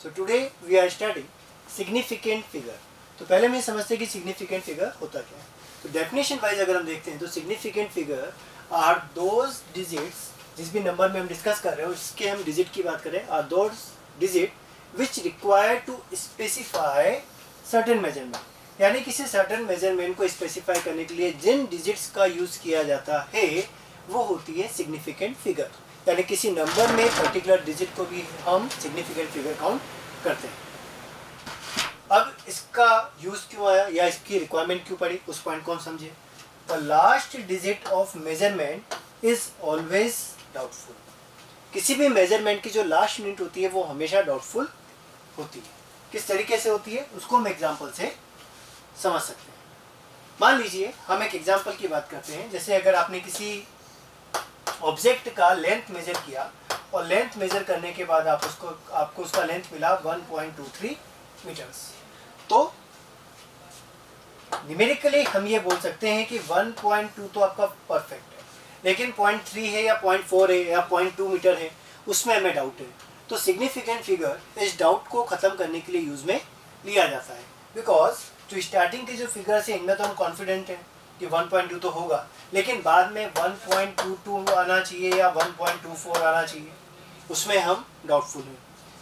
So today we are studying significant figure. तो पहले मैं समझते हैं कि सिग्निफिकेंट फिगर होता क्या है। तो डेफिनेशन वाइज अगर हम देखते हैं तो significant figure are those digits, जिस भी नंबर में हम डिस्कस कर रहे हो उसके हम डिजिट की बात करें, are those digit which require to specify certain measurement, यानी किसी सर्टेन मेजरमेंट को स्पेसिफाई करने के लिए जिन डिजिट्स का यूज किया जाता है वो होती है सिग्निफिकेंट फिगर। यानी किसी नंबर में पर्टिकुलर डिजिट को भी हम सिग्निफिकेंट फिगर काउंट करते हैं। अब इसका यूज क्यों आया या इसकी रिक्वायरमेंट क्यों पड़ी, उस पॉइंट को हम समझे। The last digit of measurement is always doubtful. किसी भी मेजरमेंट की जो लास्ट यूनिट होती है वो हमेशा डाउटफुल होती है। किस तरीके से होती है उसको हम एग्जाम्पल से समझ सकते हैं। मान लीजिए हम एक एग्जाम्पल की बात करते हैं, जैसे अगर आपने किसी ऑब्जेक्ट का लेंथ मेजर किया और लेंथ मेजर करने के बाद आपको उसका लेंथ मिला 1.23 मीटर्स, तो न्यूमेरिकली हम ये बोल सकते हैं कि 1.2 तो आपका परफेक्ट है, लेकिन 0.3 है या 0.4 है या 0.2 मीटर है, उसमें हमें डाउट है। तो सिग्निफिकेंट फिगर इस डाउट को ख़त्म करने के लिए यूज़ में लिया जाता है। बिकॉज जो स्टार्टिंग के जो फिगर्स है इनमें तो हम कॉन्फिडेंट हैं कि 1.2 तो होगा, लेकिन बाद में 1.22 आना चाहिए या 1.24 आना चाहिए, उसमें हम डाउटफुल हैं।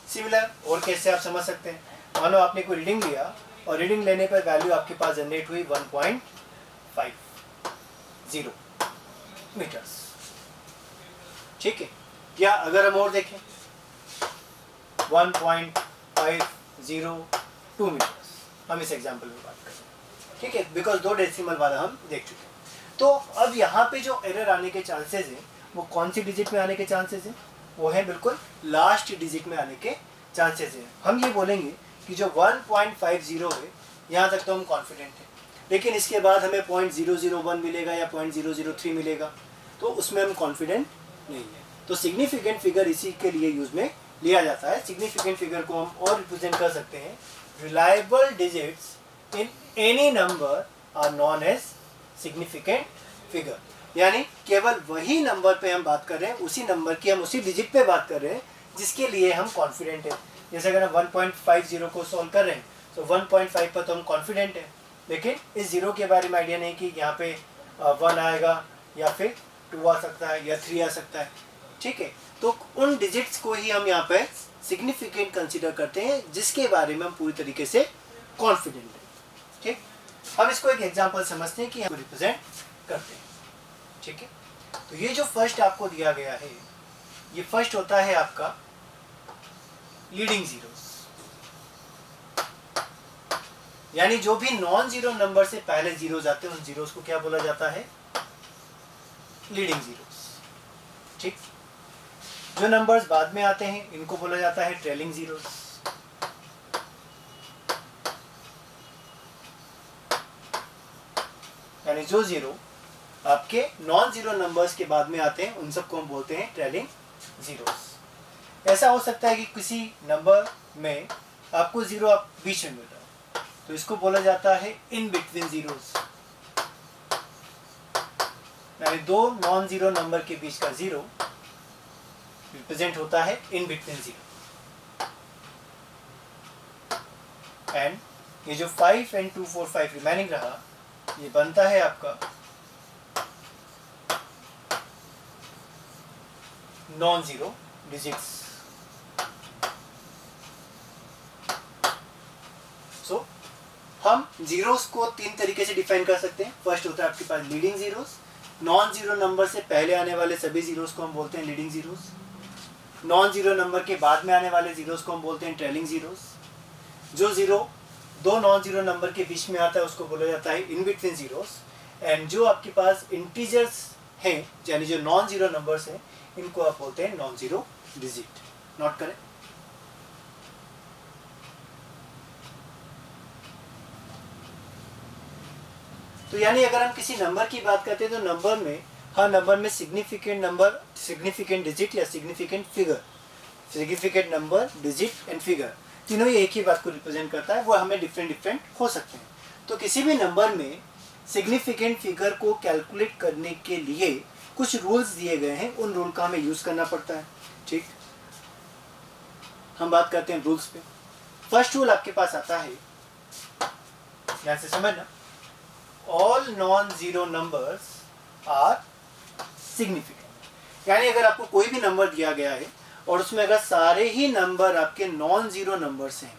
सिमिलर और कैसे आप समझ सकते हैं, मानो आपने कोई रीडिंग लिया और रीडिंग लेने पर वैल्यू आपके पास जनरेट हुई 1.50 मीटर्स, ठीक है। या अगर हम और देखें 1.502 मीटर्स, हम इस एग्जाम्पल में बात करें, ठीक है, बिकॉज 2 डेसिमल वाला हम देख चुके हैं। तो अब यहाँ पे जो एरर आने के चांसेस हैं वो कौन सी डिजिट में आने के चांसेस हैं, वो है बिल्कुल लास्ट डिजिट में आने के चांसेस हैं। हम ये बोलेंगे कि जो 1.50 है यहाँ तक तो हम कॉन्फिडेंट हैं, लेकिन इसके बाद हमें 0.001 मिलेगा या 0.003 मिलेगा, तो उसमें हम कॉन्फिडेंट नहीं है। तो सिग्निफिकेंट फिगर इसी के लिए यूज में लिया जाता है। सिग्निफिकेंट फिगर को हम और रिप्रेजेंट कर सकते हैं, reliable digits in any number are known as significant figure. यानी केवल वही नंबर पे हम बात कर रहे हैं, उसी नंबर की हम उसी डिजिट पे बात कर रहे हैं जिसके लिए हम कॉन्फिडेंट हैं। जैसे अगर हम 1.50 को सॉल्व कर रहे हैं तो 1.5 पर तो हम कॉन्फिडेंट हैं, लेकिन इस जीरो के बारे में आइडिया नहीं कि यहाँ पे 1 आएगा या फिर 2 आ सकता है या 3 आ सकता है, ठीक है। तो उन डिजिट्स को ही हम यहाँ पे सिग्निफिकेंट कंसीडर करते हैं जिसके बारे में हम पूरी तरीके से कॉन्फिडेंट हैं, ठीक। हम इसको एक एग्जांपल समझते हैं कि हम रिप्रेजेंट करते हैं, ठीक है। तो ये जो फर्स्ट आपको दिया गया है, ये फर्स्ट होता है आपका लीडिंग जीरोस, यानी जो भी नॉन जीरो नंबर से पहले जीरोस आते हैं उन जीरोस को क्या बोला जाता है, लीडिंग जीरोस, ठीक। जो नंबर्स बाद में आते हैं इनको बोला जाता है ट्रेलिंग जीरोस। यानी जो जीरो आपके नॉन जीरो नंबर्स के बाद में आते हैं उन सबको हम बोलते हैं ट्रेलिंग जीरोस। ऐसा हो सकता है कि किसी नंबर में आपको जीरो आप बीच में मिल रहा है, तो इसको बोला जाता है इन बिटवीन जीरोस। यानी दो नॉन जीरो नंबर के बीच का जीरो रिप्रेजेंट होता है इन बिटवीन जीरो। एंड ये जो 5 and 2 4 5 रिमेनिंग रहा, ये बनता है आपका नॉन जीरो डिजिट्स। सो हम जीरोस को 3 तरीके से डिफाइन कर सकते हैं। फर्स्ट होता है आपके पास leading zeros. Non zero number से पहले आने वाले सभी जीरोस को हम बोलते हैं leading zeros. Non zero number के बाद में आने वाले जीरोस को हम बोलते हैं ट्रेलिंग जीरोस। जो जीरो दो नॉन जीरो नंबर के बीच में आता है उसको बोला जाता है इन बिटवीन जीरोस। एंड जो आपके पास इंटीजर्स हैं यानी जो नॉन जीरो नंबर्स हैं इनको आप बोलते हैं नॉन जीरो डिजिट। नोट करें। तो यानी अगर हम किसी नंबर की बात करते हैं तो नंबर में हर नंबर में सिग्निफिकेंट नंबर, सिग्निफिकेंट डिजिट या significant figure, significant number, digit and figure, तीनों ही एक ही बात को रिप्रेजेंट करता है। वो हमें डिफरेंट हो सकते हैं। तो किसी भी नंबर में सिग्निफिकेंट फिगर को कैलकुलेट करने के लिए कुछ रूल्स दिए गए हैं, उन रूल का हमें यूज करना पड़ता है, ठीक। हम बात करते हैं रूल्स पे। फर्स्ट रूल आपके पास आता है, यहाँ से समझना, all non zero numbers are significant. यानी अगर आपको कोई भी नंबर दिया गया है और उसमें अगर सारे ही नंबर आपके नॉन जीरो नंबर्स हैं,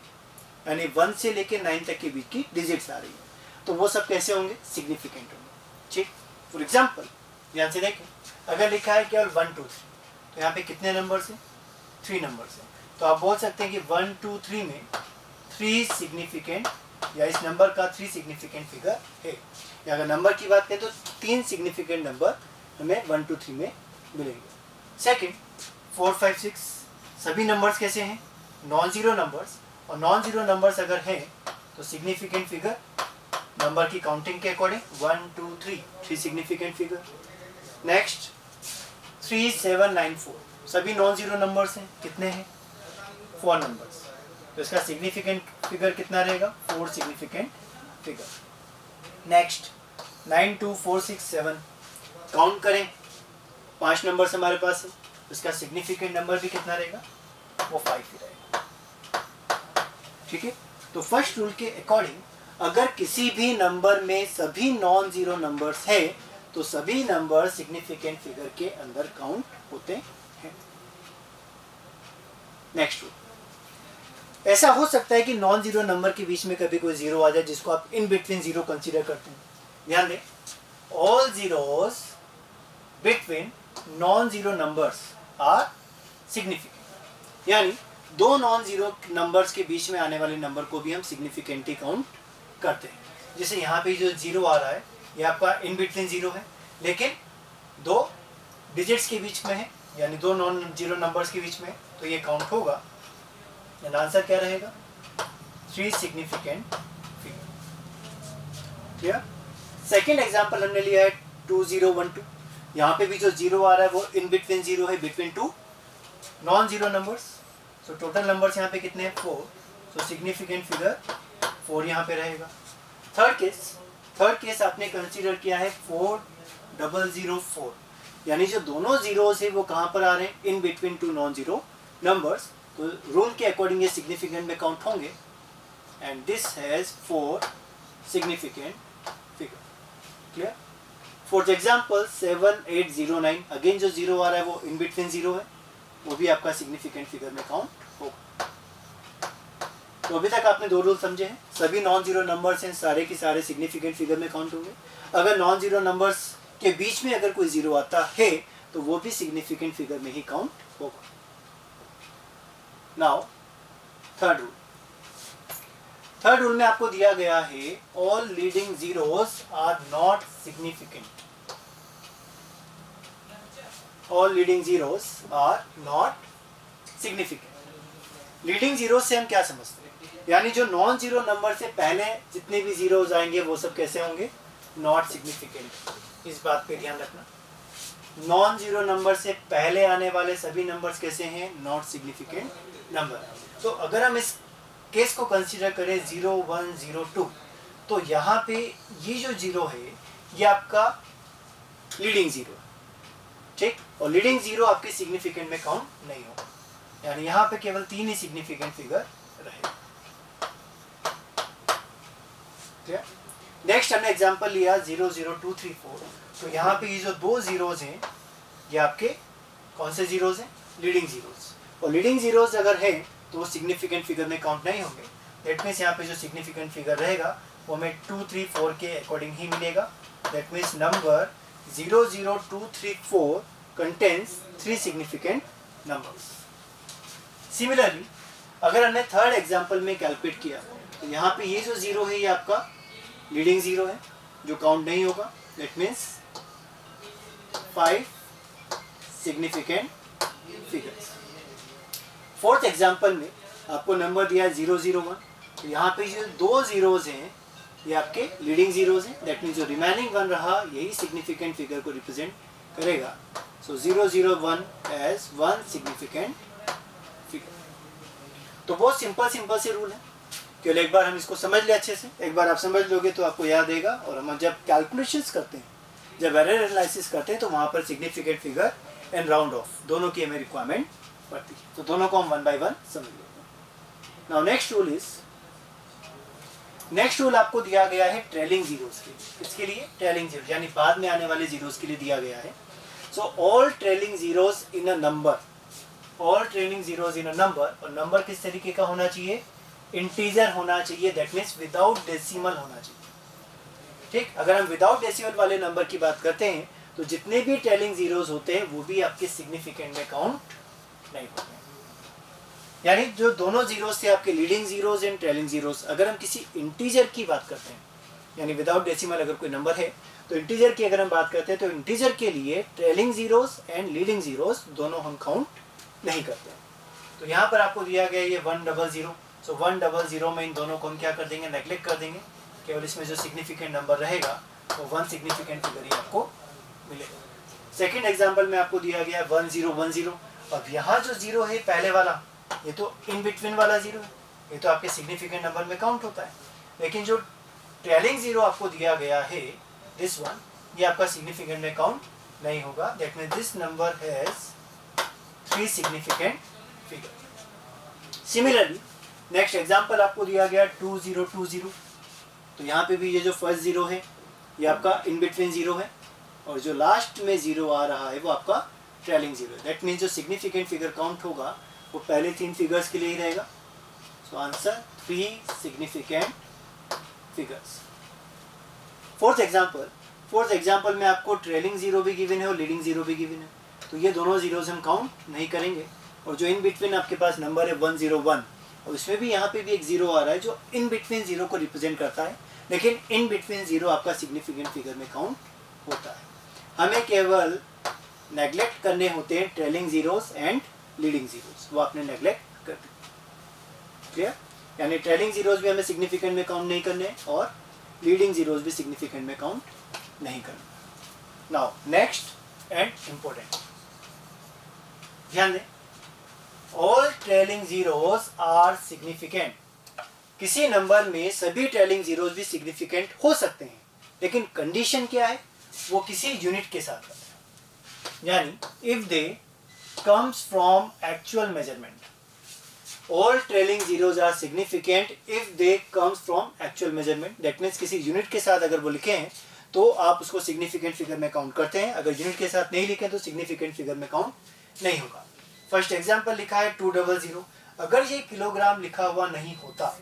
यानी 1 से लेके 9 तक के बीच की डिजिट्स आ रही है, तो वो सब कैसे होंगे? सिग्निफिकेंट होंगे। ठीक, फॉर एग्जाम्पल ध्यान से देखें, अगर लिखा है केवल 1 2 3, तो यहाँ पे कितने नंबर्स हैं? 3 नंबर्स हैं। तो आप बोल सकते हैं कि 1 2 3 में 3 सिग्निफिकेंट, या इस नंबर का 3 सिग्निफिकेंट फिगर है। या अगर नंबर की बात करें तो 3 सिग्निफिकेंट नंबर हमें 1 2 3 में मिलेंगे। सेकंड, 4 5 6 सभी नंबर्स कैसे हैं? Non zero numbers. और नॉन जीरो नंबर्स अगर हैं तो सिग्निफिकेंट फिगर नंबर की काउंटिंग के अकॉर्डिंग 1 2 3 सिग्निफिकेंट फिगर। नेक्स्ट 3 7 9 4 सभी नॉन जीरो नंबर्स हैं। कितने हैं? 4 नंबर्स। तो इसका सिग्निफिकेंट फिगर कितना रहेगा? 4 सिग्निफिकेंट फिगर। नेक्स्ट 9 2 4 6 7 काउंट करें, 5 नंबर्स हमारे पास है, इसका सिग्निफिकेंट नंबर भी कितना रहेगा? वो 5 ही रहेगा। ठीक है, तो फर्स्ट रूल के अकॉर्डिंग अगर किसी भी नंबर में सभी नॉन जीरो नंबर्स है तो सभी नंबर सिग्निफिकेंट फिगर के अंदर काउंट होते हैं। नेक्स्ट रूल, ऐसा हो सकता है कि नॉन जीरो नंबर के बीच में कभी कोई जीरो आ जाए जिसको आप इन बिटवीन जीरो कंसीडर करते हैं। ध्यान दें, all zeros between non zero numbers are significant. यानी दो नॉन जीरो नंबर्स के बीच में आने वाले नंबर को भी हम सिग्निफिकेंटली काउंट करते हैं। जैसे यहाँ पे जो जीरो आ रहा है ये आपका इन बिटवीन जीरो है, लेकिन दो डिजिट्स के बीच में है, यानी दो नॉन जीरो नंबर्स के बीच में, तो ये काउंट होगा। आंसर क्या रहेगा? 3 significant figure. Clear? Second example हमने लिया है 2 0 1 2। यहाँ पे भी जो जीरो आ रहा है वो इन बिटवीन जीरो है, between two non zero numbers. So total numbers यहाँ पे कितने हैं? 4। सो सिग्निफिकेंट फिगर 4 यहाँ पे रहेगा। थर्ड केस आपने कंसीडर किया है 4 0 0 4, यानी जो दोनों जीरोस है वो कहाँ पर आ रहे हैं? In between two non zero numbers. तो रूल के अकॉर्डिंग ये सिग्निफिकेंट में काउंट होंगे, and this has 4 significant figure. Clear? For example 7 8 0 9, again जो जीरो आ रहा है वो इन बिटवीन जीरो है, वो भी आपका सिग्निफिकेंट फिगर में काउंट होगा। तो अभी तक आपने 2 रूल समझे हैं। सभी नॉन जीरो नंबर्स हैं, सारे के सारे सिग्निफिकेंट फिगर में काउंट होंगे। अगर नॉन जीरो नंबर्स के बीच में अगर कोई जीरो आता है तो वो भी सिग्निफिकेंट फिगर में ही काउंट होगा। नाउ थर्ड रूल में आपको दिया गया है all leading zeros are not significant. All leading zeros are not significant. Leading zeros से हम क्या समझते हैं? यानी जो नॉन जीरो नंबर से पहले जितने भी जीरोस आएंगे वो सब कैसे होंगे? Not significant. इस बात पे ध्यान रखना, नॉन जीरो नंबर से पहले आने वाले सभी नंबर्स कैसे हैं? Not significant number. तो अगर हम इस केस को कंसीडर करें 0 1 0 2, तो यहाँ पे ये जो जीरो है ये आपका लीडिंग जीरो है। ठीक, और लीडिंग जीरो आपके सिग्निफिकेंट में काउंट नहीं होगा, यानी यहाँ पे केवल 3 ही सिग्निफिकेंट फिगर रहेगा। नेक्स्ट हमने एग्जांपल लिया 0 0 2 3 4। तो यहाँ पे ये जो 2 जीरोज हैं ये आपके कौन से जीरोज हैं? Leading zeros. और लीडिंग जीरोज अगर है तो वो सिग्निफिकेंट फिगर में काउंट नहीं होंगे। दैट मीन्स यहाँ पे जो सिग्निफिकेंट फिगर रहेगा वो हमें 2 3 4 के अकॉर्डिंग ही मिलेगा। That means number 0 0 2 3 4 contains 3 significant numbers. Similarly अगर हमने थर्ड एग्जांपल में कैलकुलेट किया तो यहाँ पे ये जो जीरो है ये आपका लीडिंग जीरो है जो काउंट नहीं होगा। That means 5 significant figures. Fourth example में आपको नंबर दिया है 0 0 1। तो यहाँ पे जो 2 जीरोज हैं ये आपके लीडिंग जीरोज हैं। दैट मीन्स जो रिमेनिंग 1 रहा यही सिग्निफिकेंट फिगर को रिप्रेजेंट करेगा। सो 0 0 1 एज 1 सिग्निफिकेंट फिगर। तो बहुत सिंपल से रूल है, केवल एक बार हम इसको समझ ले अच्छे से। एक बार आप समझ लोगे तो आपको याद आएगा। और हम जब कैलकुलेशंस करते हैं, जब एरर एनालिसिस करते हैं, तो वहाँ पर significant figure and round of दोनों की हमें रिक्वायरमेंट पड़ती है। तो दोनों को हम 1 by 1 समझ लेंगे। नाउ नेक्स्ट रूल आपको दिया गया है ट्रेलिंग जीरोस के लिए। किसके लिए? ट्रेलिंग जीरो, यानी बाद में आने वाले जीरोस के लिए दिया गया है। So all trailing zeros in a number, all trailing zeros in a number, और नंबर किस तरीके का होना चाहिए? इंटीजर होना चाहिए, दैट मीन्स विदाउट डेसिमल होना चाहिए। ठीक, अगर हम विदाउट डेसिमल वाले नंबर की बात करते हैं तो जितने भी ट्रेलिंग जीरोस होते हैं वो भी आपके सिग्निफिकेंट में काउंट नहीं होते हैं। यानी जो दोनों जीरोस थे आपके leading zeros and trailing zeros, अगर हम किसी इंटीजर की बात करते हैं, यानी विदाउट डेसिमल अगर कोई नंबर है तो इंटीजर की अगर हम बात करते हैं तो इंटीजर के लिए trailing zeros and leading zeros दोनों हम काउंट नहीं करते हैं। तो यहाँ पर आपको दिया गया ये 100, सो 100 में इन दोनों को हम क्या कर देंगे? नेग्लेक्ट कर देंगे। केवल इसमें जो सिग्निफिकेंट नंबर रहेगा वो 1 सिग्निफिकेंट फिगर ही आपको मिलेगा। सेकेंड एग्जाम्पल में आपको दिया गया 1010। अब यहाँ जो जीरो है पहले वाला, ये तो इन बिटवीन वाला जीरो है, ये तो आपके सिग्निफिकेंट नंबर में काउंट होता है। लेकिन जो ट्रेलिंग जीरो आपको दिया गया है, दिस वन, ये आपका सिग्निफिकेंट में काउंट नहीं होगा। That means this number has 3 significant figure. Similarly next example आपको दिया गया 2020। तो यहाँ पे भी ये जो फर्स्ट जीरो है ये आपका इन बिटवीन जीरो है, और जो लास्ट में जीरो आ रहा है वो आपका ट्रेलिंग जीरो है। दैट मीन्स जो सिग्निफिकेंट फिगर काउंट होगा वो पहले 3 फिगर्स के लिए ही रहेगा। So answer 3 significant figures. Fourth example में आपको ट्रेलिंग जीरो भी गिवन है और लीडिंग जीरो भी गिवन है, तो ये दोनों जीरोस हम काउंट नहीं करेंगे। और जो इन बिटवीन आपके पास नंबर है 101, और उसमें भी यहाँ पे भी एक जीरो आ रहा है जो इन बिटवीन जीरो को रिप्रेजेंट करता है, लेकिन इन बिटवीन जीरो आपका सिग्निफिकेंट फिगर में काउंट होता है। हमें केवल नेग्लेक्ट करने होते हैं trailing zeros and leading zeros, वो आपने नेग्लेक्ट कर दिया। क्लियर? यानी ट्रेलिंग जीरोस भी हमें सिग्निफिकेंट में काउंट नहीं करने और लीडिंग जीरोस भी सिग्निफिकेंट में काउंट नहीं करने। नाउ नेक्स्ट एंड इंपॉर्टेंट, ध्यान दें, all trailing zeros are significant. किसी नंबर में सभी ट्रेलिंग जीरोस भी सिग्निफिकेंट हो सकते हैं, लेकिन कंडीशन क्या है? वो किसी यूनिट के साथ है। यानी if they comes from actual measurement, all trailing zeros are significant if they comes from actual measurement. That means किसी यूनिट के साथ अगर वो लिखे हैं तो आप उसको सिग्निफिकेंट फिगर में काउंट करते हैं, अगर यूनिट के साथ नहीं लिखे तो सिग्निफिकेंट फिगर में काउंट नहीं होगा। फर्स्ट एग्जाम्पल लिखा है 200, अगर ये किलोग्राम लिखा हुआ नहीं होता,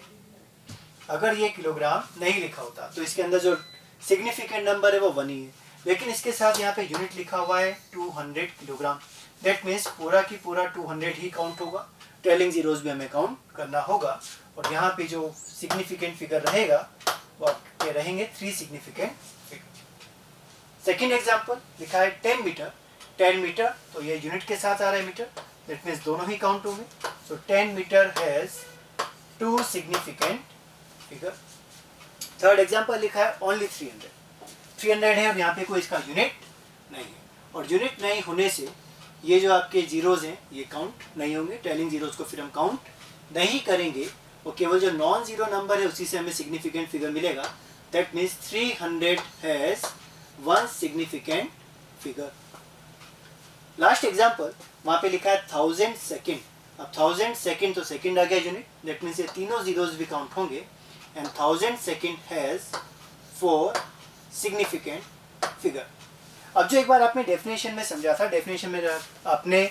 अगर ये किलोग्राम नहीं लिखा होता तो इसके अंदर जो सिग्निफिकेंट नंबर है वो 1 ही है, लेकिन इसके साथ यहाँ पे यूनिट लिखा हुआ है 200 किलोग्राम। दैट मीन्स पूरा की पूरा 200 ही काउंट होगा, ट्रेलिंग जीरोस भी हमें काउंट करना होगा, और यहाँ पे जो सिग्निफिकेंट फिगर रहेगा वो आपके रहेंगे 3 सिग्निफिकेंट फिगर। सेकेंड एग्जाम्पल लिखा है 10 मीटर, 10 मीटर, तो ये यूनिट के साथ आ रहा है मीटर, दैट मीन्स दोनों ही काउंट होंगे। So 10 metre has 2 significant figure. Third example लिखा है ओनली 300 है, और यहाँ पे कोई इसका यूनिट नहीं है, और यूनिट नहीं होने से ये जो आपके जीरोस हैं ये काउंट नहीं होंगे। ट्रेलिंग जीरोस को फिर हम काउंट नहीं करेंगे, और केवल जो नॉन जीरो नंबर है उसी से हमें सिग्निफिकेंट फिगर मिलेगा। That means 300 has 1 significant figure. Last example वहाँ पे लिखा है 1000 सेकेंड। अब 1000 सेकेंड तो सेकेंड आ गया यूनिट, दैट मीन्स ये तीनों जीरोस भी काउंट होंगे, and 1000 second has 4 significant figure. अब जो एक बार आपने डेफिनेशन में समझा था, डेफिनेशन में आपने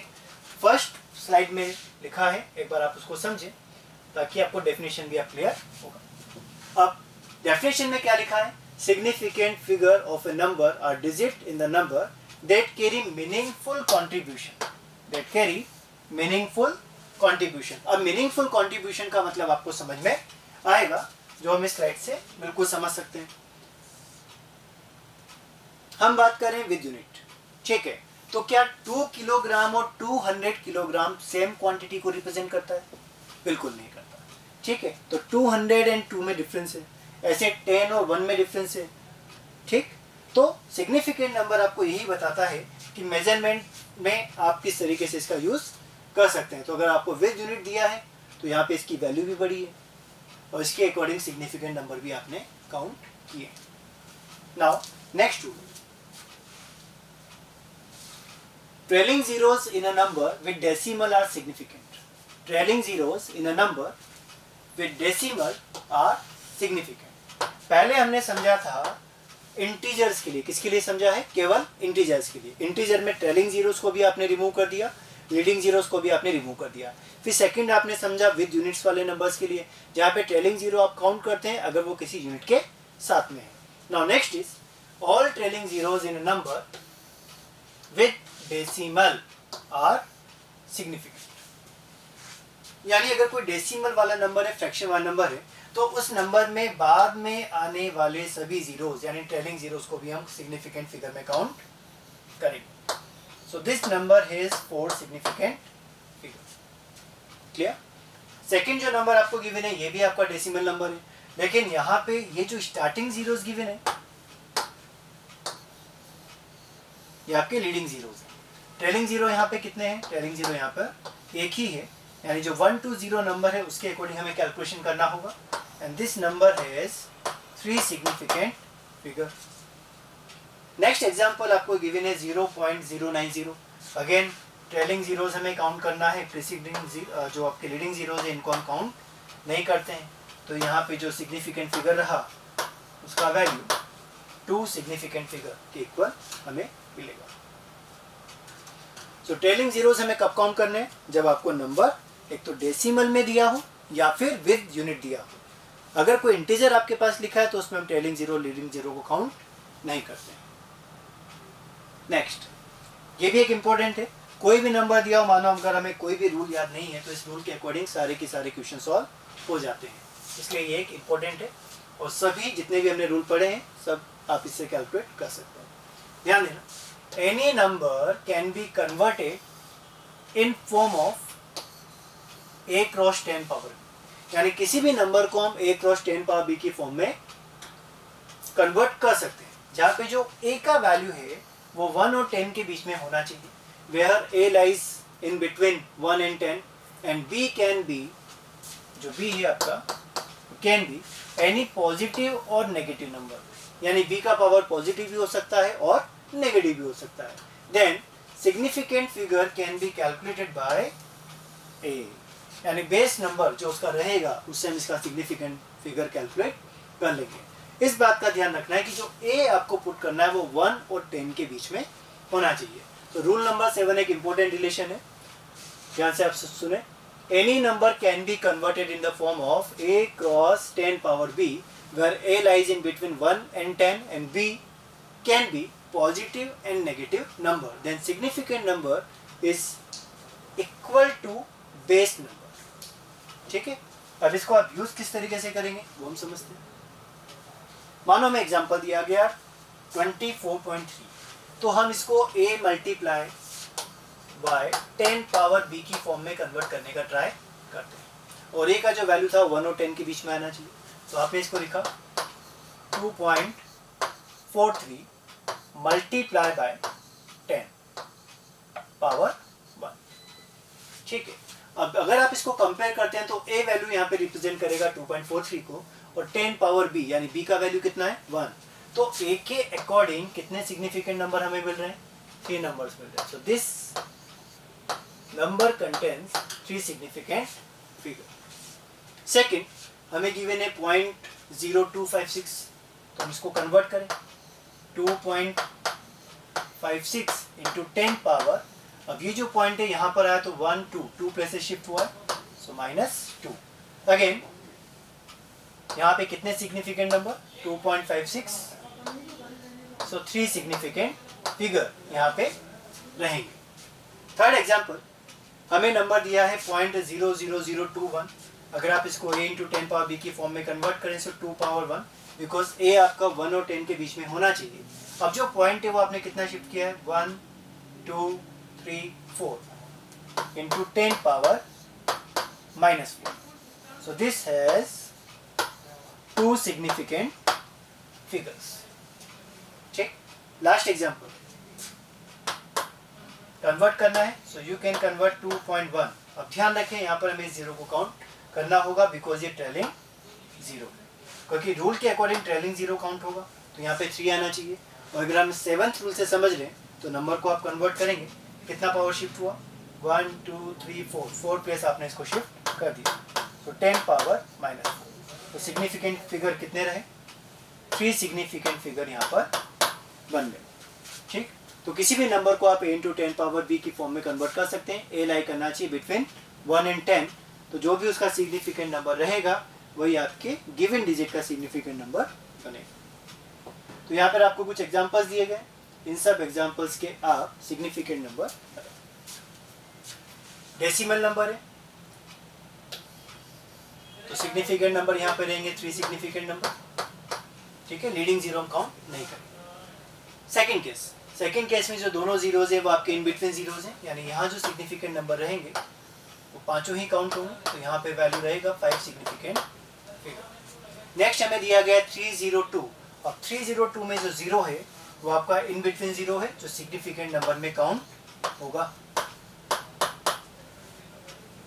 फर्स्ट स्लाइड में लिखा है, एक बार आप उसको समझें ताकि आपको डेफिनेशन भी आप क्लियर होगा। अब डेफिनेशन में क्या लिखा है? Significant figure of a number are digit in the number that carry meaningful contribution, that carry meaningful contribution. अब मीनिंगफुल कॉन्ट्रीब्यूशन का मतलब आपको समझ में आएगा, जो हम इस स्लाइड से बिल्कुल समझ सकते हैं। हम बात करें विद यूनिट, ठीक है, तो क्या 2 किलोग्राम और 200 किलोग्राम सेम क्वांटिटी को रिप्रेजेंट करता है? बिल्कुल नहीं करता, ठीक है। तो 200 एंड 2 में डिफरेंस है, ऐसे 10 और 1 में डिफरेंस है, ठीक। तो सिग्निफिकेंट नंबर आपको यही बताता है कि मेजरमेंट में आप किस तरीके से इसका यूज कर सकते हैं। तो अगर आपको विद यूनिट दिया है तो यहाँ पे इसकी वैल्यू भी बड़ी है, और इसके अकॉर्डिंग सिग्निफिकेंट नंबर भी आपने काउंट किए। Now next rule, trailing zeros in a number with decimal are significant. Trailing zeros in a number with decimal are significant. पहले हमने समझा था इंटीजर्स के लिए, किसके लिए समझा है? केवल इंटीजर्स के लिए। इंटीजर में ट्रेलिंग जीरोस को भी आपने रिमूव कर दिया, लीडिंग जीरोस को भी आपने रिमूव कर दिया। फिर सेकंड आपने समझा विद यूनिट्स वाले नंबर्स के लिए, जहाँ पे ट्रेलिंग जीरो आप काउंट करते हैं अगर वो किसी यूनिट के साथ में है। Now next is all trailing zeros in a number with decimal are significant. यानी अगर कोई डेसिमल वाला नंबर है, फ्रैक्शन वाला नंबर है, तो उस नंबर में बाद में आने वाले सभी जीरोस यानी ट्रेलिंग जीरोस को भी हम सिग्निफिकेंट फिगर में काउंट करेंगे। So this number has 4 significant figures. Clear? Second जो नंबर आपको गिवन है ये भी आपका डेसिमल नंबर है, लेकिन यहाँ पे ये जो स्टार्टिंग जीरोस गिवन है ये आपके लीडिंग जीरोस है। ट्रेलिंग जीरो यहाँ पे कितने हैं? ट्रेलिंग जीरो यहाँ पर एक ही है, यानी जो 1 to 0 नंबर है उसके अकॉर्डिंग हमें कैलकुलेशन करना होगा। And this number has 3 significant figure. Next example आपको गिवन है 0.090। अगेन ट्रेलिंग जीरोस हमें काउंट करना है, प्रीसीडिंग जो आपके लीडिंग जीरोस है इनको हम काउंट नहीं करते हैं। तो यहाँ पे जो सिग्निफिकेंट फिगर रहा उसका वैल्यू 2 सिग्निफिकेंट फिगर के इक्वल हमें मिलेगा। तो ट्रेलिंग जीरोस हमें कब काउंट करने हैं? जब आपको नंबर एक तो डेसिमल में दिया हो या फिर विद यूनिट दिया हो। अगर कोई इंटीजर आपके पास लिखा है तो उसमें हम ट्रेलिंग जीरो लीडिंग जीरो को काउंट नहीं करते हैं। नेक्स्ट, ये भी एक इंपॉर्टेंट है, कोई भी नंबर दिया हो, मानो अगर हमें कोई भी रूल याद नहीं है तो इस रूल के अकॉर्डिंग सारे के सारे क्वेश्चन सॉल्व हो जाते हैं, इसलिए ये एक इंपॉर्टेंट है। और सभी जितने भी हमने रूल पढ़े हैं सब आप इससे कैलकुलेट कर सकते हैं। ध्यान देना, any number can be converted in form of a cross 10 power, यानी किसी भी नंबर को हम a cross 10 power b की फॉर्म में कन्वर्ट कर सकते हैं, जहाँ पे जो a का वैल्यू है वो 1 और 10 के बीच में होना चाहिए, where a lies in between 1 and 10 and b can be, जो b है आपका can be any positive और नेगेटिव नंबर, यानी b का पावर पॉजिटिव भी हो सकता है और नेगेटिव भी हो सकता है। Then significant figure can be calculated by a, यानी बेस नंबर जो उसका रहेगा उससे हम इसका सिग्निफिकेंट फिगर कैलकुलेट कर लेंगे। इस बात का ध्यान रखना है कि जो ए आपको पुट करना है वो 1 और 10 के बीच में होना चाहिए। तो रूल नंबर 7 एक इंपॉर्टेंट रिलेशन है, ध्यान से आप सुने। Any number can be converted in the form of a cross 10 power b where a lies in between 1 and 10 and b can be positive and negative number, then significant number is equal to base number। ठीक है, अब इसको आप use किस तरीके से करेंगे वो हम समझते हैं। मानो में एग्जांपल दिया गया 24.3, तो हम इसको a multiply by 10 power b की फॉर्म में कन्वर्ट करने का ट्राई करते हैं, और a का जो वैल्यू था 1 और 10 के बीच में आना चाहिए। तो आपने इसको लिखा 2.43 मल्टीप्लाई बाय 10 पावर 1। ठीक है, अब अगर आप इसको कंपेयर करते हैं तो a वैल्यू यहाँ पे रिप्रेजेंट करेगा 2.43 को, और 10 पावर b यानी b का वैल्यू कितना है 1। तो a के अकॉर्डिंग कितने सिग्निफिकेंट नंबर हमें मिल रहे हैं? 3 नंबर्स मिल रहे हैं। So this number contains 3 significant figure. Second, हमें गिवन है 0.0256, तो हम इसको कन्वर्ट करें 2.56 इंटू 10 पावर, अब ये जो पॉइंट है यहाँ पर आया तो 1 2 प्लेसेस शिफ्ट हुआ है, सो -2। अगेन यहाँ पे कितने सिग्निफिकेंट नंबर? 2.56, सो 3 सिग्निफिकेंट फिगर यहाँ पे रहेंगे। थर्ड एग्जाम्पल, हमें नंबर दिया है 0.00021, अगर आप इसको a इंटू 10 पावर b की फॉर्म में कन्वर्ट करें तो 2 पावर 1, बिकॉज a आपका 1 और 10 के बीच में होना चाहिए। अब जो पॉइंट है वो आपने कितना शिफ्ट किया है? 1 2 3 4 into 10 power -4, so this has 2 significant figures. ठीक, लास्ट एग्जाम्पल कन्वर्ट करना है, सो यू कैन कन्वर्ट 2.1। अब ध्यान रखें यहाँ पर हमें जीरो को काउंट करना होगा बिकॉज ये ट्रेलिंग जीरो है, क्योंकि रूल के अकॉर्डिंग ट्रेलिंग जीरो काउंट होगा, तो यहाँ पे 3 आना चाहिए। और अगर हम 7th रूल से समझ लें तो नंबर को आप कन्वर्ट करेंगे, कितना पावर शिफ्ट हुआ? 1 2 3 4 प्लेस आपने इसको शिफ्ट कर दिया, तो 10 पावर -4। तो सिग्निफिकेंट फिगर कितने रहे? 3 सिग्निफिकेंट फिगर यहाँ पर बन गए। ठीक, तो किसी भी नंबर को आप a × 10 पावर b की फॉर्म में कन्वर्ट कर सकते हैं। a लाई करना चाहिए बिटवीन 1 और 10, तो जो भी उसका सिग्निफिकेंट नंबर रहेगा वही आपके गिवन डिजिट का सिग्निफिकेंट नंबर बनेगा। तो यहाँ पर आपको कुछ एग्जांपल्स दिए गए, इन सब एग्जांपल्स के आप सिग्निफिकेंट नंबर, डेसिमल नंबर है तो सिग्निफिकेंट नंबर यहाँ पे रहेंगे 3 सिग्निफिकेंट नंबर। ठीक है, लीडिंग जीरो हम काउंट नहीं करेंगे। सेकंड केस में जो दोनों जीरोज है वो आपके इन बिटवीन जीरोज हैं, यानी यहाँ जो सिग्निफिकेंट नंबर रहेंगे वो पांचों ही काउंट होंगे, तो यहाँ पे वैल्यू रहेगा 5 सिग्निफिकेंट फिगर। नेक्स्ट हमें दिया गया 302। अब 302 में जो जीरो है वो आपका इन बिटवीन जीरो है, जो सिग्निफिकेंट नंबर में काउंट होगा।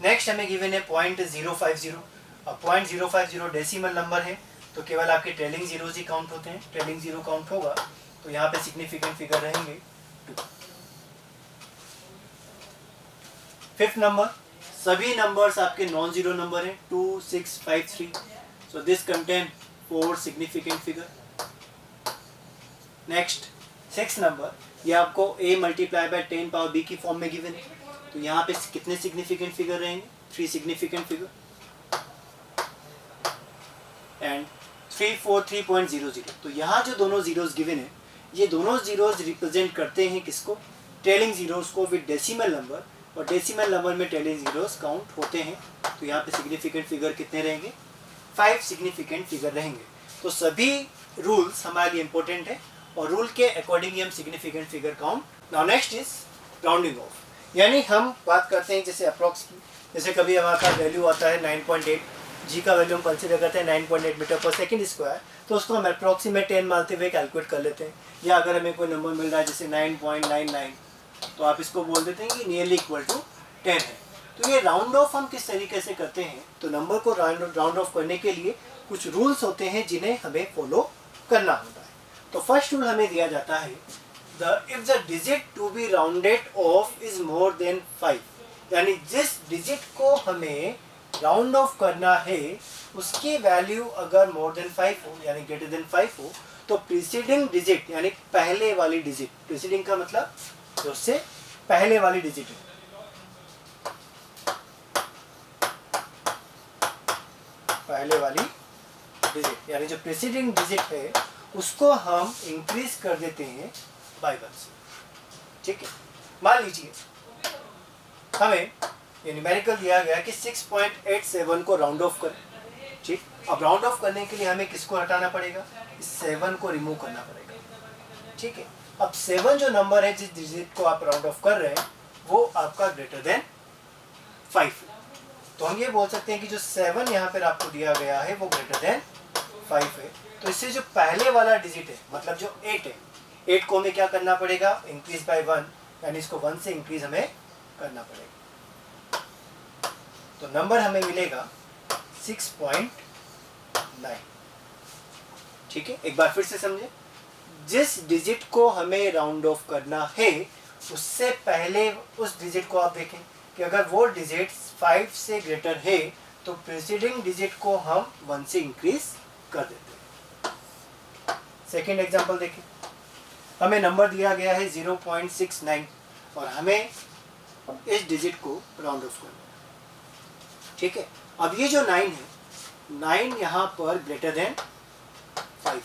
नेक्स्ट हमें गिवन है 0.050। अब 0.050 डेसिमल नंबर है तो केवल आपके ट्रेलिंग जीरोज ही काउंट होते हैं, ट्रेलिंग जीरो काउंट होगा तो यहाँ पे सिग्निफिकेंट फिगर रहेंगे 2। फिफ्थ नंबर, सभी नंबर्स आपके नॉन जीरो नंबर हैं 2, 6, 5, 3, so this contain 4 significant figure. Next 6 number, ये आपको a multiply by 10 power b की फॉर्म में गिवन है, तो यहाँ पे कितने सिग्निफिकेंट फिगर रहेंगे? 3 सिग्निफिकेंट फिगर। एंड 343.00, तो यहाँ जो दोनों जीरोस गिवन है ये दोनों जीरोस रिप्रेजेंट करते हैं किसको? ट्रेलिंग जीरोस को विद डेसिमल नंबर, और डेसिमल नंबर में ट्रेलिंग जीरोस काउंट होते हैं, तो यहाँ पे सिग्निफिकेंट फिगर कितने रहेंगे? 5 सिग्निफिकेंट फिगर रहेंगे। तो सभी रूल्स हमारे लिए इंपॉर्टेंट है और रूल के अकॉर्डिंग हम significant figure count. Now next is rounding off, यानी हम बात करते हैं जैसे अप्रॉक्स, जैसे कभी हमारा वैल्यू आता है 9.8, जी का वैल्यू हम कंसिडर करते हैं 9.8 मीटर पर सेकंड स्क्वायर, तो उसको हम अप्रॉक्सीमेट 10 मानते हुए कैलकुलेट कर लेते हैं। या अगर हमें कोई नंबर मिल रहा है जैसे 9.99, तो आप इसको बोल देते हैं कि नियरली इक्वल टू 10 है। तो ये राउंड ऑफ हम किस तरीके से करते हैं? तो नंबर को राउंड ऑफ करने के लिए कुछ रूल्स होते हैं जिन्हें हमें फॉलो करना होता है। तो फर्स्ट रूल हमें दिया जाता है, if the digit to be rounded off is more than 5, यानी जिस डिजिट को हमें राउंड ऑफ करना है उसकी वैल्यू अगर मोर देन 5 हो यानी ग्रेटर देन 5 हो, तो प्रीसीडिंग डिजिट यानी पहले वाली डिजिट, प्रीसीडिंग का मतलब जो उससे पहले वाली डिजिट है, पहले वाली डिजिट यानी जो प्रीसीडिंग डिजिट है उसको हम इंक्रीज कर देते हैं बाय 1 से। ठीक है, मान लीजिए हमें ये न्यूमेरिकल दिया गया कि 6.87 को राउंड ऑफ करें। ठीक, अब राउंड ऑफ करने के लिए हमें किसको हटाना पड़ेगा? इस 7 को रिमूव करना पड़ेगा। ठीक है, अब 7 जो नंबर है जिस डिजिट को आप राउंड ऑफ कर रहे हैं वो आपका ग्रेटर देन 5 है, तो हम ये बोल सकते हैं कि जो 7 यहाँ पर आपको दिया गया है वो ग्रेटर देन 5 है। तो इससे जो पहले वाला डिजिट है मतलब जो 8 है, 8 को हमें क्या करना पड़ेगा? इंक्रीज बाय 1, यानी इसको 1 से इंक्रीज हमें करना पड़ेगा। तो नंबर हमें मिलेगा 6.9। ठीक है, एक बार फिर से समझे, जिस डिजिट को हमें राउंड ऑफ करना है उससे पहले उस डिजिट को आप देखें कि अगर वो डिजिट 5 से ग्रेटर है तो प्रीसीडिंग डिजिट को हम 1 से इंक्रीज कर देते हैं। सेकेंड एग्जांपल देखें, हमें नंबर दिया गया है 0.69 और हमें इस डिजिट को राउंड ऑफ करना है। ठीक है, अब ये जो 9 है, 9 यहाँ पर ग्रेटर देन 5,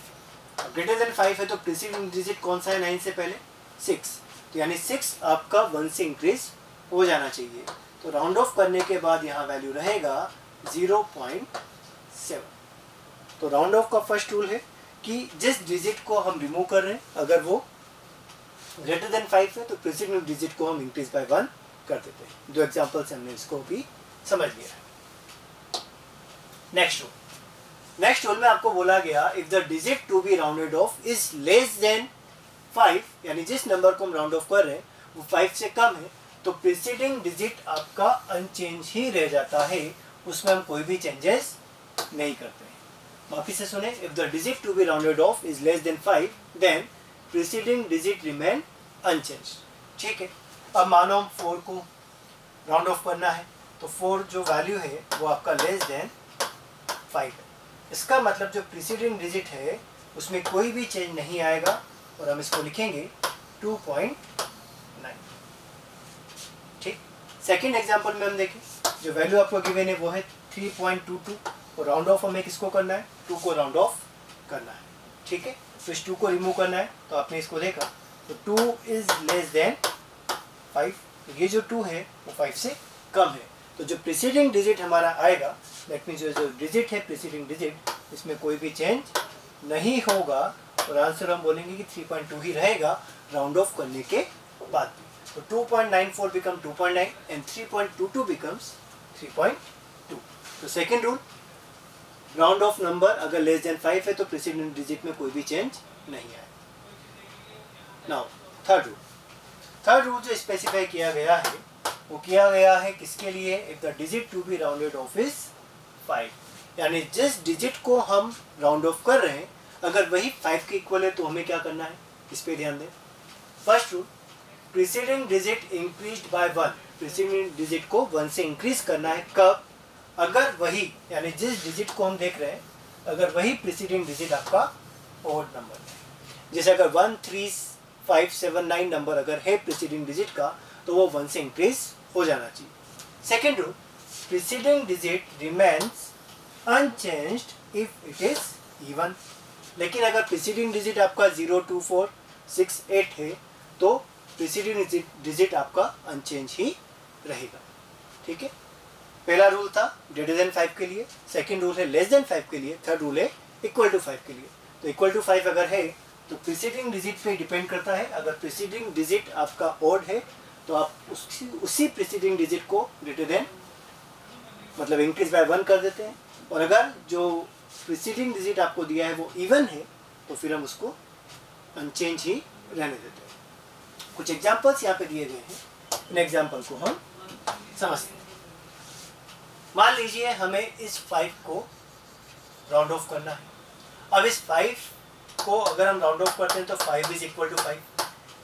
ग्रेटर देन 5 है तो प्रीसीडिंग डिजिट कौन सा है 9 से पहले? 6, तो यानी 6 आपका 1 से इंक्रीज हो जाना चाहिए। तो राउंड ऑफ करने के बाद यहाँ वैल्यू रहेगा 0.7। तो राउंड ऑफ का फर्स्ट रूल है कि जिस डिजिट को हम रिमूव कर रहे हैं अगर वो ग्रेटर देन 5 है तो प्रीसीडिंग डिजिट को हम इंक्रीज बाय 1 कर देते हैं। 2 एग्जांपल से हमने इसको भी समझ लिया है। नेक्स्ट रूल में आपको बोला गया if the digit to be rounded off is less than 5, यानी जिस नंबर को हम राउंड ऑफ कर रहे हैं वो 5 से कम है तो प्रीसीडिंग डिजिट आपका अनचेंज ही रह जाता है, उसमें हम कोई भी चेंजेस नहीं करते हैं। वापिस से सुने, if the digit to be rounded off is less than 5 then preceding digit remain unchange. ठीक है, अब मानो हम 4 को राउंड ऑफ करना है तो 4 जो वैल्यू है वो आपका लेस देन 5 है। इसका मतलब जो प्रीसीडिंग डिजिट है उसमें कोई भी चेंज नहीं आएगा और हम इसको लिखेंगे 2.9। ठीक। सेकेंड एग्जाम्पल में हम देखें, जो वैल्यू आपको गिवन है वो है 3.22 और राउंड ऑफ हमें किसको करना है, 2 को राउंड ऑफ करना है। ठीक है, तो इस 2 को रिमूव करना है, तो आपने इसको देखा तो 2 इज लेस देन 5, ये जो 2 है वो 5 से कम है। तो जो प्रीसीडिंग डिजिट हमारा आएगा, दैट मीन्स जो डिजिट है प्रीसीडिंग डिजिट, इसमें कोई भी चेंज नहीं होगा और आंसर हम बोलेंगे कि 3.2 ही रहेगा राउंड ऑफ करने के बाद। तो 2.94 बिकम 2.9 एंड 3.22 बिकम्स 3.2। तो second rule, round of number अगर लेस देन 5 है तो प्रीसीडिंग डिजिट में कोई भी चेंज नहीं आए। नाउ थर्ड रूल जो स्पेसिफाई किया गया है वो किया गया है किसके लिए, if the digit to be rounded off is 5, यानी जिस डिजिट को हम राउंड ऑफ कर रहे हैं अगर वही 5 के इक्वल है तो हमें क्या करना है, इस पे ध्यान दें। First rule, preceding digit increased by 1, preceding digit को 1 से इंक्रीज करना है। कब, अगर वही, यानी जिस डिजिट को हम देख रहे हैं अगर वही प्रीसीडिंग डिजिट आपका ऑड नंबर है। जैसे अगर 1 3 5 7 9 नंबर अगर है प्रीसीडिंग डिजिट का तो वो 1 से इंक्रीज हो जाना चाहिए। Second rule, preceding digit remains unchanged if it is even, लेकिन अगर प्रीसीडिंग डिजिट आपका 0 2 4 6 8 है तो प्रीसीडिंग डिजिट आपका अनचेंज ही रहेगा। ठीक है, पहला रूल था ग्रेटर देन 5 के लिए, सेकेंड रूल है लेस देन 5 के लिए, थर्ड रूल है इक्वल टू 5 के लिए। तो इक्वल टू 5 अगर है तो प्रीसीडिंग डिजिट पे डिपेंड करता है। अगर प्रीसीडिंग डिजिट आपका ऑड है तो आप उसी प्रीसीडिंग डिजिट को ग्रेटर देन मतलब इंक्रीज बाय 1 कर देते हैं, और अगर जो प्रीसीडिंग डिजिट आपको दिया है वो इवन है तो फिर हम उसको अनचेंज ही रहने देते हैं। कुछ एग्जांपल्स यहाँ पे दिए गए हैं, इन एग्जांपल को हम समझते हैं। मान लीजिए हमें इस 5 को राउंड ऑफ करना है। अब इस 5 को अगर हम राउंड ऑफ करते हैं तो 5 इज इक्वल टू 5,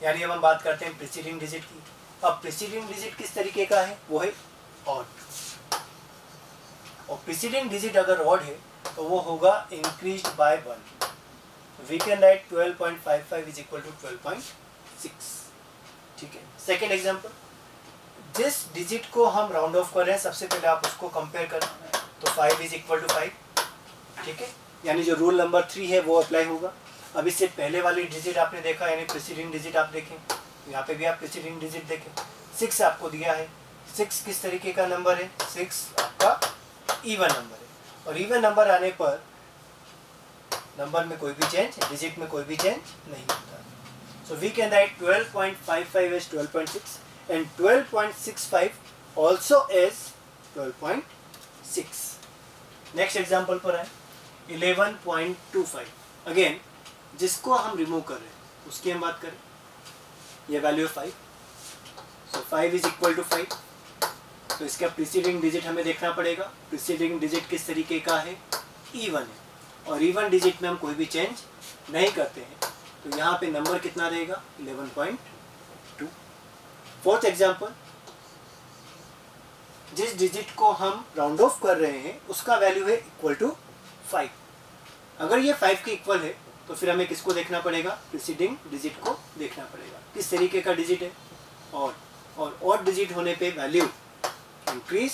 यानी अब हम बात करते हैं प्रीसीडिंग डिजिट की। अब प्रीसीडिंग डिजिट किस तरीके का है, वो है ऑड, और प्रीसीडिंग डिजिट अगर ऑड है तो वो होगा increased by 1। We can write 12.55 is equal to 12.6। ठीक है, सेकेंड एग्जांपल, जिस डिजिट को हम राउंड ऑफ कर रहे हैं सबसे पहले आप उसको कंपेयर करें, तो 5 इज इक्वल टू 5। ठीक है, यानी जो रूल नंबर 3 है वो अप्लाई होगा। अब इससे पहले वाली डिजिट आपने देखा, यानी प्रीसीडिंग डिजिट आप देखें, यहाँ पे भी आप प्रीसीडिंग डिजिट देखें, 6 आपको दिया है। 6 किस तरीके का नंबर है, 6 आपका इवन नंबर है, और इवन नंबर आने पर नंबर में कोई भी चेंज, डिजिट में कोई भी चेंज नहीं होता। So we can write 12.55 as 12.6 and 12.65 also as 12.6। Next example पर है 11.25। अगेन जिसको हम रिमूव कर रहे हैं उसकी हम बात करें, ये वैल्यू है 5, सो 5 इज इक्वल टू 5। तो इसका प्रीसीडिंग डिजिट हमें देखना पड़ेगा, प्रीसीडिंग डिजिट किस तरीके का है, इवन है, और इवन डिजिट में हम कोई भी चेंज नहीं करते हैं, तो यहाँ पे नंबर कितना रहेगा 11.2। फोर्थ एग्जांपल, जिस डिजिट को हम राउंड ऑफ कर रहे हैं उसका वैल्यू है इक्वल टू 5। अगर ये 5 के इक्वल है तो फिर हमें किसको देखना पड़ेगा, प्रीसीडिंग डिजिट को देखना पड़ेगा। किस तरीके का डिजिट है, ऑड, और ऑड डिजिट होने पे वैल्यू इंक्रीज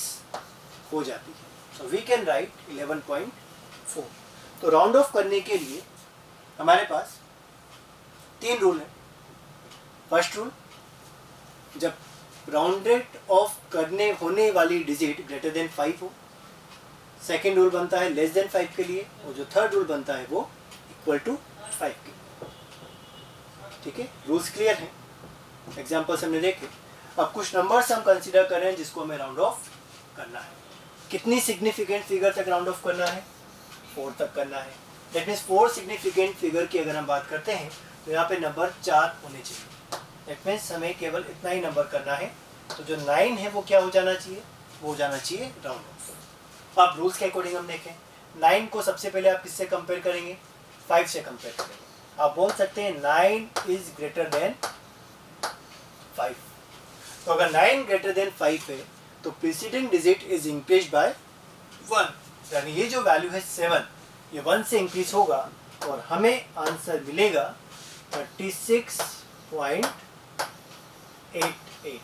हो जाती है। So we can write 11.4। तो राउंड ऑफ करने के लिए हमारे पास 3 रूल है। फर्स्ट रूल, जब राउंडेड ऑफ करने होने वाली डिजिट ग्रेटर देन 5 हो। सेकेंड रूल बनता है लेस देन 5 के लिए, और जो थर्ड रूल बनता है वो इक्वल टू 5 के। ठीक है, रूल्स क्लियर हैं, एग्जाम्पल्स हमने देखे। अब कुछ नंबर्स हम कंसीडर कर रहे हैं जिसको हमें राउंड ऑफ करना है। कितनी सिग्निफिकेंट फिगर तक राउंड ऑफ करना है, 4 तक करना है। दैट मीन्स 4 सिग्निफिकेंट फिगर की अगर हम बात करते हैं तो यहाँ पे नंबर 4 होने चाहिए। दैट मीन्स हमें केवल इतना ही नंबर करना है, तो जो 9 है वो क्या हो जाना चाहिए, वो हो जाना चाहिए राउंड ऑफ। आप रूल्स के अकॉर्डिंग हम देखें, 9 को सबसे पहले आप किससे कंपेयर करेंगे, 5 से कंपेयर करेंगे। आप बोल सकते हैं 9 इज ग्रेटर देन 5। तो अगर 9 ग्रेटर देन 5 है तो preceding digit is increase by 1, यानी ये जो वैल्यू है 7 ये 1 से इंक्रीज होगा और हमें आंसर मिलेगा 36.88।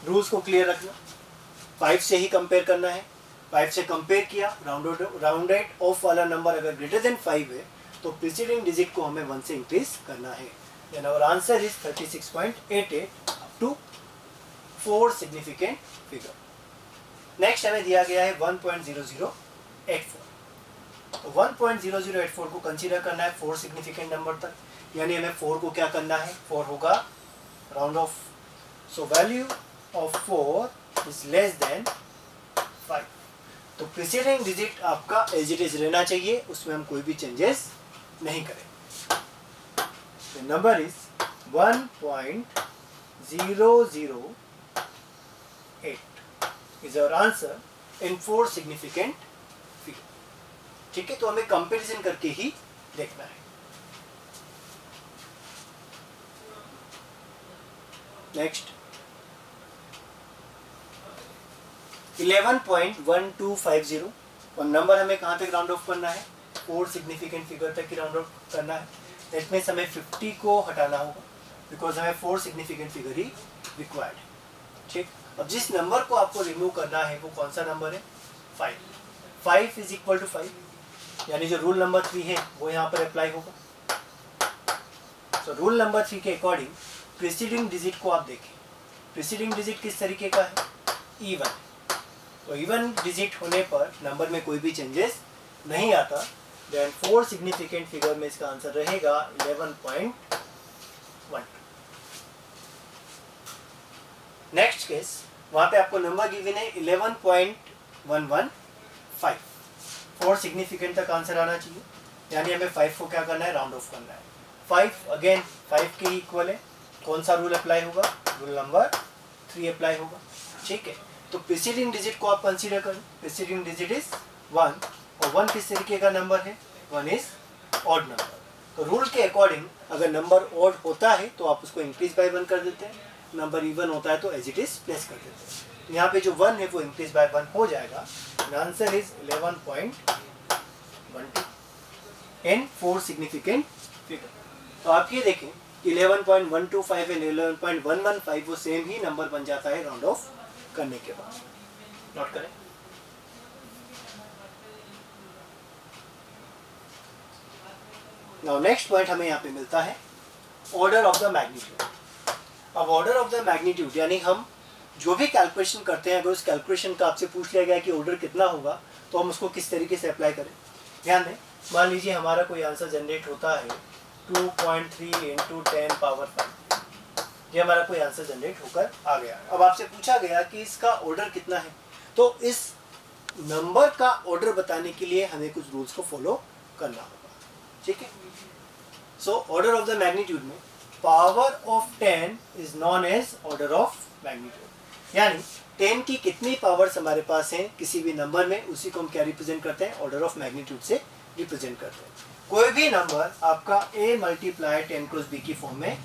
रूल्स को क्लियर रखना, 5 से ही कंपेयर करना है, 5 से कंपेयर किया, राउंडेड ऑफ वाला नंबर अगर ग्रेटर देन 5 है तो प्रीसीडिंग डिजिट को हमें 1 से इंक्रीज करना है। Then our answer is 36.88 up to 4 significant figure. Next हमें दिया गया है 1.0084, तो 1.0084 को कंसीडर करना है 4 सिग्निफिकेंट नंबर तक, यानी हमें 4 को क्या करना है, 4 होगा round off, so value of 4 is less than 5। तो प्रीसीडिंग डिजिट आपका एज इट इज रहना चाहिए, उसमें हम कोई भी चेंजेस नहीं करें। The number is 1.008 is our answer in 4 significant figure. ठीक है, तो हमें कंपैरिजन करके ही देखना है। नेक्स्ट 11.1250 और नंबर हमें कहाँ तक राउंड ऑफ करना है, 4 सिग्निफिकेंट फिगर तक ही राउंड ऑफ करना है। दैट मीन्स हमें 50 को हटाना होगा बिकॉज हमें 4 सिग्निफिकेंट फिगर ही रिक्वायर्ड। ठीक, अब जिस नंबर को आपको रिमूव करना है वो कौन सा नंबर है, 5। 5 इज इक्वल टू 5, यानी जो रूल नंबर 3 है वो यहाँ पर अप्लाई होगा। तो रूल नंबर 3 के अकॉर्डिंग प्रीसीडिंग डिजिट को आप देखें, प्रीसीडिंग डिजिट किस तरीके का है, इवन। तो इवन डिजिट होने पर नंबर में कोई भी चेंजेस नहीं आता। देन 4 सिग्निफिकेंट फिगर में इसका आंसर रहेगा 11.1। नेक्स्ट केस, वहां पे आपको नंबर गिवन है 11.115। 4 सिग्निफिकेंट तक आंसर आना चाहिए, यानी हमें 5 को क्या करना है, राउंड ऑफ करना है। 5 अगेन 5 के इक्वल है, कौन सा रूल अप्लाई होगा, रूल नंबर 3 अप्लाई होगा। ठीक है, तो प्रीसीडिंग डिजिट को आप कंसीडर करें, प्रीसीडिंग डिजिट इज 1 और 1 किस तरीके का नंबर है, 1 इज ऑड नंबर। तो रूल के अकॉर्डिंग अगर नंबर ऑड होता है तो आप उसको इंक्रीज बाय 1 कर देते हैं, नंबर इवन होता है तो एज इट इज प्लेस कर देते हैं। तो यहाँ पे जो 1 है वो इंक्रीज बाय 1 हो जाएगा। Answer is 11.12 in 4 significant figure. तो आप ये देखें 11.125 एंड 11.115 वो सेम ही नंबर बन जाता है राउंड ऑफ करने के बाद। नोट करें। नाउ नेक्स्ट पॉइंट हमें यहाँ पे मिलता है ऑर्डर ऑफ द मैग्नीट्यूड। अब ऑर्डर ऑफ द मैग्नीट्यूड यानी हम जो भी कैलकुलेशन करते हैं, अगर उस कैलकुलेशन का आपसे पूछ लिया गया कि ऑर्डर कितना होगा तो हम उसको किस तरीके से अप्लाई करें। ध्यान दें, मान लीजिए हमारा कोई आंसर जनरेट होता है 2.3 × 10 पावर 5, ये हमारा कोई आंसर जनरेट होकर आ गया। अब आपसे पूछा गया कि इसका ऑर्डर कितना है, तो इस नंबर का ऑर्डर बताने के लिए हमें कुछ रूल्स को फॉलो करना होगा। ठीक है, so order of the magnitude में power of 10 is known as order of magnitude, यानी 10 की कितनी पावर्स हमारे पास हैं किसी भी नंबर में, उसी को हम क्या रिप्रेजेंट करते हैं, ऑर्डर ऑफ मैग्नीट्यूड से रिप्रेजेंट करते हैं। कोई भी नंबर आपका a मल्टीप्लाई 10 क्रॉस b की फॉर्म में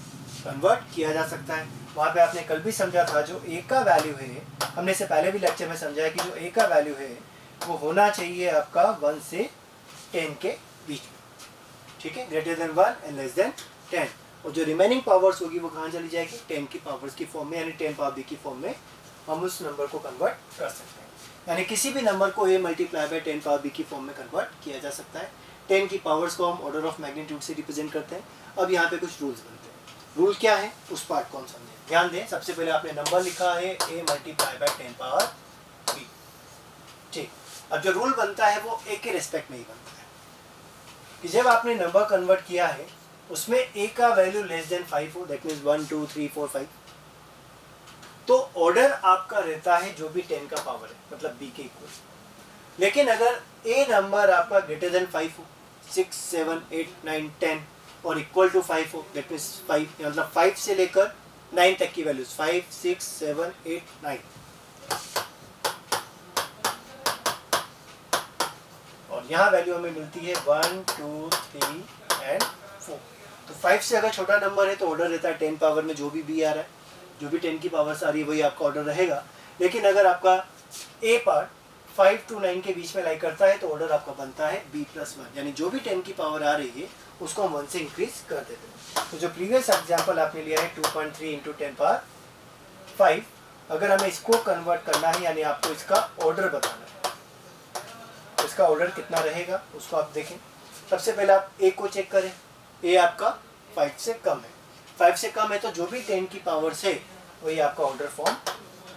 कन्वर्ट किया जा सकता है। वहाँ पे आपने कल भी समझा था जो a का वैल्यू है, हमने से पहले भी लेक्चर में समझा है कि जो a का वैल्यू है वो होना चाहिए आपका 1 से 10 के बीच में। ठीक है, greater than 1 and less than 10। और जो रिमेनिंग पावर्स होगी वो कहाँ चली जाएगी, 10 की पावर्स की फॉर्म में, यानी 10 पावर b की फॉर्म में हम उस नंबर को कन्वर्ट कर सकते हैं। यानी किसी भी नंबर को a multiply by 10 power b की फॉर्म में कन्वर्ट किया जा सकता है। 10 की पावर्स को हम ऑर्डर ऑफ मैग्नीट्यूड से रिप्रेजेंट करते हैं। अब यहाँ पे कुछ रूल्स बनते हैं। रूल क्या है उस पार्ट को हम समझें। ध्यान दें, सबसे पहले आपने नंबर लिखा है a multiply by 10 power b। ठीक, अब जो रूल बनता है वो a के रिस्पेक्ट में ही बनता है कि जब आपने नंबर कन्वर्ट किया है उसमें a का वैल्यू लेस देन 5 हो, दैट मीन्स 1 2 3 4 5, तो ऑर्डर आपका रहता है जो भी 10 का पावर है, मतलब b के इक्वल। लेकिन अगर a नंबर आपका ग्रेटर देन 5 हो, 6 7 8 9 10 और इक्वल टू 5 हो, दैट मीन्स 5, मतलब 5 से लेकर 9 तक की वैल्यूज 5 6 7 8 9, और यहाँ वैल्यू हमें मिलती है 1 2 3 एंड 4। तो 5 से अगर छोटा नंबर है तो ऑर्डर रहता है 10 पावर में जो भी b आ रहा है, जो भी 10 की पावर्स आ रही है वही आपका ऑर्डर रहेगा। लेकिन अगर आपका ए पार्ट 5 to 9 के बीच में लाई करता है तो ऑर्डर आपका बनता है b+1, यानी जो भी 10 की पावर आ रही है उसको हम 1 से इंक्रीज कर देते हैं। तो जो प्रीवियस एग्जाम्पल आपने लिया है 2.3 इंटू 10⁵, अगर हमें इसको कन्वर्ट करना है यानी आपको इसका ऑर्डर बताना है, तो इसका ऑर्डर कितना रहेगा उसको आप देखें। सबसे पहले आप ए को चेक करें, ए आपका 5 से कम है, 5 से कम है तो जो भी 10 की पावर से वही आपका ऑर्डर फॉर्म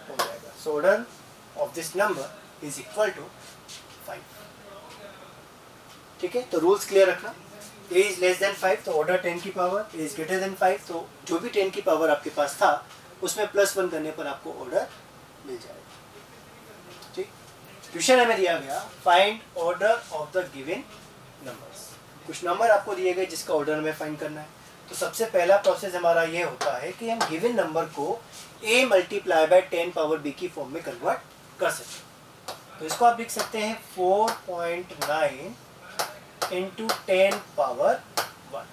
हो जाएगा। So order of this number is equal to 5। ठीक है, तो रूल्स क्लियर रखना। ए इज लेस देन 5 तो ऑर्डर 10 की power, A is greater than 5 तो जो भी 10 की पावर आपके पास था उसमें +1 करने पर आपको ऑर्डर मिल जाएगा। ठीक, क्वेश्चन हमें दिया गया find order of the given numbers. कुछ नंबर आपको दिए गए जिसका ऑर्डर हमें फाइंड करना है। तो सबसे पहला प्रोसेस हमारा ये होता है कि हम गिवन नंबर को a multiply by 10 power b की फॉर्म में कन्वर्ट कर सकते हैं। तो इसको आप लिख सकते हैं 4.9 इंटू 10 पावर 1।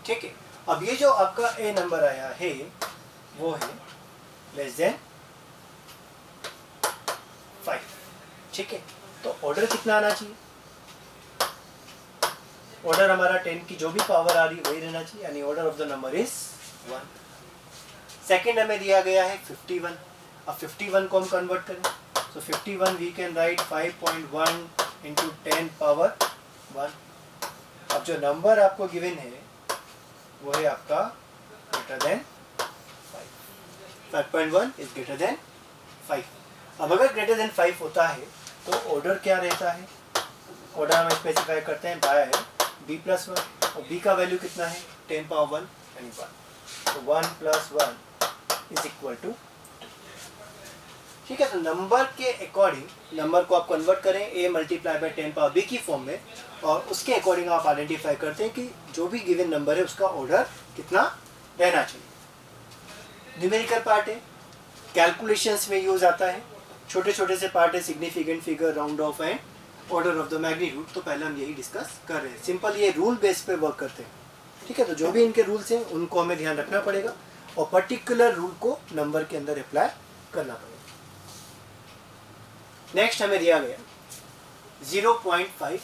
ठीक है, अब ये जो आपका a नंबर आया है वो है लेस देन 5। ठीक है, तो ऑर्डर कितना आना चाहिए? ऑर्डर हमारा 10 की जो भी पावर आ रही है वही रहना चाहिए, यानी order of the number is 1। Second हमें दिया गया है 51। अब 51 को हम कन्वर्ट करें, so 51 we can write 5.1 into 10 power 1। अब जो नंबर आपको गिवन है वो है आपका greater than 5। 5.1 is greater than 5। अब अगर ग्रेटर देन 5 होता है तो ऑर्डर क्या रहता है? ऑर्डर हम स्पेसिफाई करते हैं बाय b+1 और b का वैल्यू कितना है 10 पावर 1 यानी 1, तो 1 + 1 इज इक्वल टू 2। ठीक है, तो नंबर के अकॉर्डिंग नंबर को आप कन्वर्ट करें a multiply by 10 power b की फॉर्म में, और उसके अकॉर्डिंग आप आइडेंटिफाई करते हैं कि जो भी गिवन नंबर है उसका ऑर्डर कितना रहना चाहिए। न्यूमेरिकल पार्ट है, कैलकुलेशंस में यूज आता है, छोटे छोटे से पार्ट है, significant figure, round of and order of the magnitude. तो पहले हम यही डिस्कस कर रहे हैं। सिंपल ये रूल बेस पे वर्क करते हैं। ठीक है, तो जो भी इनके रूल्स हैं उनको हमें ध्यान रखना पड़ेगा और पर्टिकुलर रूल को नंबर के अंदर अप्लाई करना पड़ेगा। नेक्स्ट हमें दिया गया 0.50।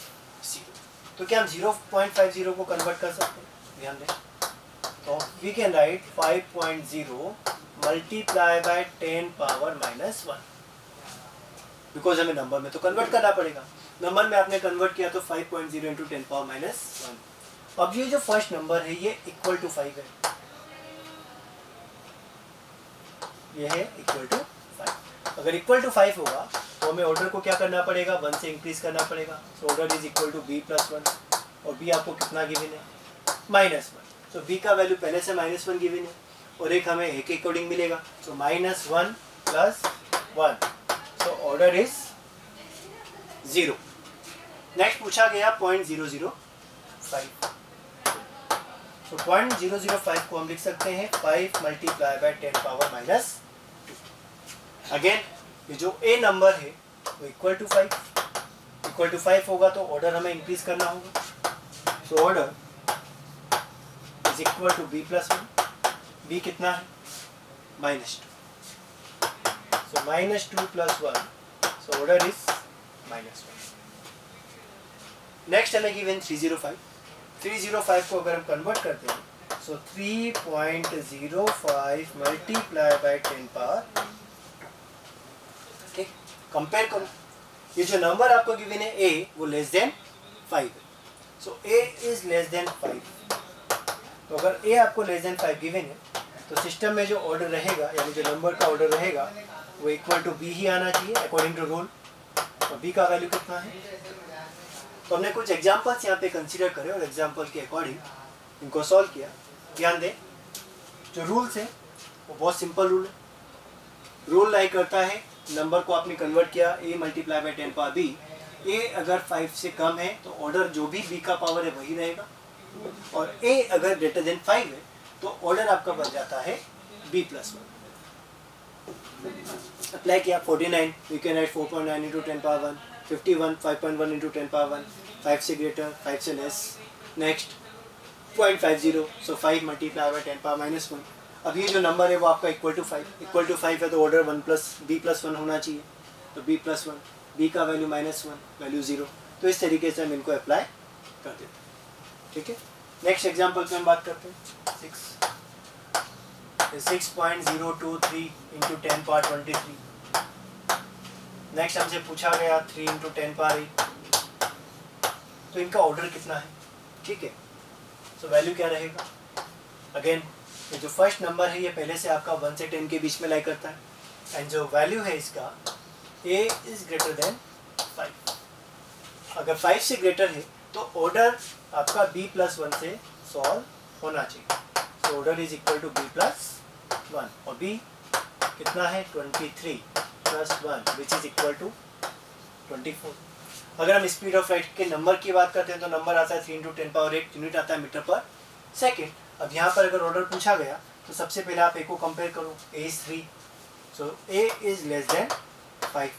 तो क्या हम 0.50 को कन्वर्ट कर सकते हैं? ध्यान दें, तो we can write 5.0 multiply by 10 power -1, because हमें नंबर में तो कन्वर्ट करना पड़ेगा। नंबर में आपने कन्वर्ट किया तो 5.0 इंटू 10 पावर -1। अब ये जो फर्स्ट नंबर है ये इक्वल टू 5 है, ये है इक्वल टू 5। अगर इक्वल टू 5 होगा तो हमें ऑर्डर को क्या करना पड़ेगा? 1 से इंक्रीज करना पड़ेगा। So order is equal to b+1 और b आपको कितना गिवन है? -1। सो b का वैल्यू पहले से -1 गिवन है और एक हमें a के अकॉर्डिंग मिलेगा, सो -1 + 1, सो ऑर्डर इज 0। नेक्स्ट पूछा गया 0.005। तो 0.005 को हम लिख सकते हैं 5 मल्टीप्लाई बाय 10 पावर -2। अगेन ये जो a नंबर है वो इक्वल टू 5 होगा तो ऑर्डर हमें इंक्रीज करना होगा। So order is equal to b+1। b कितना है? -2। So -2 + 1, so order is -1। Next हमें गिवन 305। 305 को अगर हम कन्वर्ट करते हैं सो 3.05 मल्टीप्लाई बाय 10 पावर। ठीक, कंपेयर करो, ये जो नंबर आपको गिवन है a वो लेस देन 5 है, सो a इज लेस देन 5। तो अगर a आपको लेस देन 5 गिवन है तो सिस्टम में जो ऑर्डर रहेगा यानी जो नंबर का ऑर्डर रहेगा वो इक्वल टू b ही आना चाहिए अकॉर्डिंग टू रूल। और b का वैल्यू कितना है? तो हमने कुछ एग्जांपल्स यहाँ पे कंसीडर करे और एग्जांपल के अकॉर्डिंग इनको सॉल्व किया। ध्यान दें, जो रूल्स है वो बहुत सिंपल रूल है। रूल लाइक करता है नंबर को आपने कन्वर्ट किया a multiply by 10 power b, a अगर 5 से कम है तो ऑर्डर जो भी b का पावर है वही रहेगा, और a अगर ग्रेटर देन 5 है तो ऑर्डर आपका बन जाता है b+1। अप्लाई किया 49, we can write 4.9 into 10 power 1। 51 5.1 into 10 power 1, 5 से ग्रेटर 5 से less. Next 0.50, so 5 multiply by 10 power -1। अब ये जो नंबर है वो आपका इक्वल टू 5 है, तो ऑर्डर b+1 होना चाहिए, तो b+1, b का वैल्यू -1, वैल्यू 0। तो इस तरीके से हम इनको अप्लाई कर देते हैं, ठीक है। नेक्स्ट एग्जांपल पे हम बात करते हैं 6.023 × 10⁻23। नेक्स्ट हमसे पूछा गया 3 × 10⁻8, तो इनका ऑर्डर कितना है, ठीक है। तो वैल्यू क्या रहेगा, अगेन ये जो फर्स्ट नंबर है ये पहले से आपका 1 से 10 के बीच में लाई करता है, एंड जो वैल्यू है इसका a इज ग्रेटर देन 5। अगर 5 से ग्रेटर है तो ऑर्डर आपका b+1 से सॉल्व होना चाहिए। तो order is equal to b+1, और b कितना है 23 + 1 विच इज इक्वल टू 24। अगर हम स्पीड ऑफ लाइट के नंबर की बात करते हैं तो नंबर आता है 3 × 10⁻8 यूनिट आता है मीटर पर सेकेंड। अब यहाँ पर अगर ऑर्डर पूछा गया तो सबसे पहले आप a को कंपेयर करो, a is 3, so a is less than 5।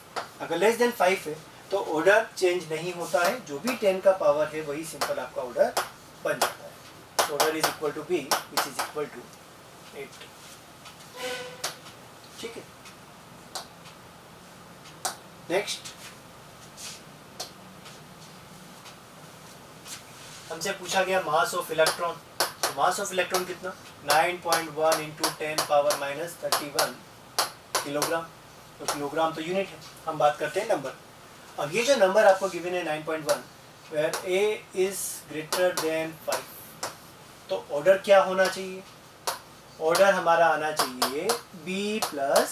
अगर लेस देन 5 है तो ऑर्डर चेंज नहीं होता है, जो भी 10 का पावर है वही सिंपल आपका ऑर्डर बन जाता है। तो order is equal to b which is equal to 8, ठीक है। नेक्स्ट हमसे पूछा गया मास ऑफ इलेक्ट्रॉन। तो मास ऑफ इलेक्ट्रॉन कितना, 9.1 × 10⁻31 किलोग्राम। तो किलोग्राम तो यूनिट है, हम बात करते हैं नंबर। अब ये जो नंबर आपको गिवन है 9.1, where a is greater than 5, तो ऑर्डर क्या होना चाहिए, ऑर्डर हमारा आना चाहिए b+1।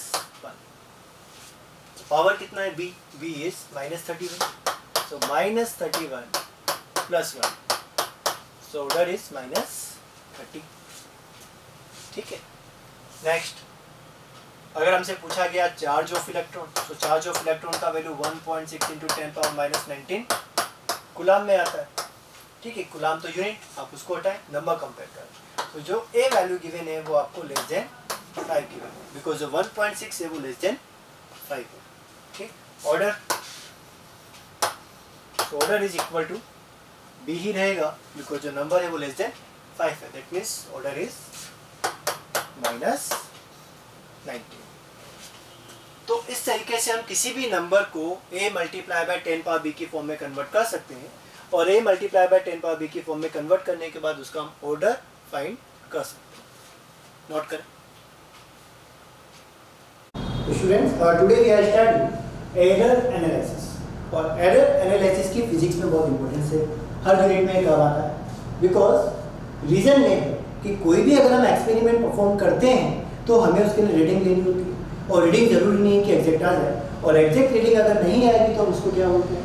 पावर कितना है b is -31, so -31 + 1, so order is -30, ठीक है। नेक्स्ट अगर हमसे पूछा गया चार्ज ऑफ इलेक्ट्रॉन, तो चार्ज ऑफ इलेक्ट्रॉन का वैल्यू 1.6 × 10⁻19 कूलाम में आता है, ठीक है। कूलाम तो यूनिट, आप उसको हटाएं, नंबर कंपेयर करें। तो जो a वैल्यू गिवन है वो आपको लेस देन 5 गिवन है, बिकॉज जो 1.6 है वो लेस देन 5 है, ठीक। ऑर्डर, तो order is equal to b ही रहेगा, बिकॉज जो नंबर है वो लेस देन 5 है, दैट मीन्स ऑर्डर इज -19। तो इस तरीके से हम किसी भी नंबर को a × 10⁻b की फॉर्म में कन्वर्ट कर सकते हैं, और a × 10⁻b की फॉर्म में कन्वर्ट करने के बाद उसका हम ऑर्डर फाइंड कर सकते हैं। नोट करें। तो students, today we are studying error analysis, और एरर एनालिसिस की फिजिक्स में बहुत इंपॉर्टेंस है, हर यूनिट में कब आता है, बिकॉज रीजन ये है कि कोई भी अगर हम एक्सपेरिमेंट परफॉर्म करते हैं तो हमें उसके लिए रीडिंग लेनी होती है, और रीडिंग जरूरी नहीं है कि एग्जैक्ट आ जाए, और एग्जैक्ट रीडिंग अगर नहीं आएगी तो हम उसको क्या बोलते हैं,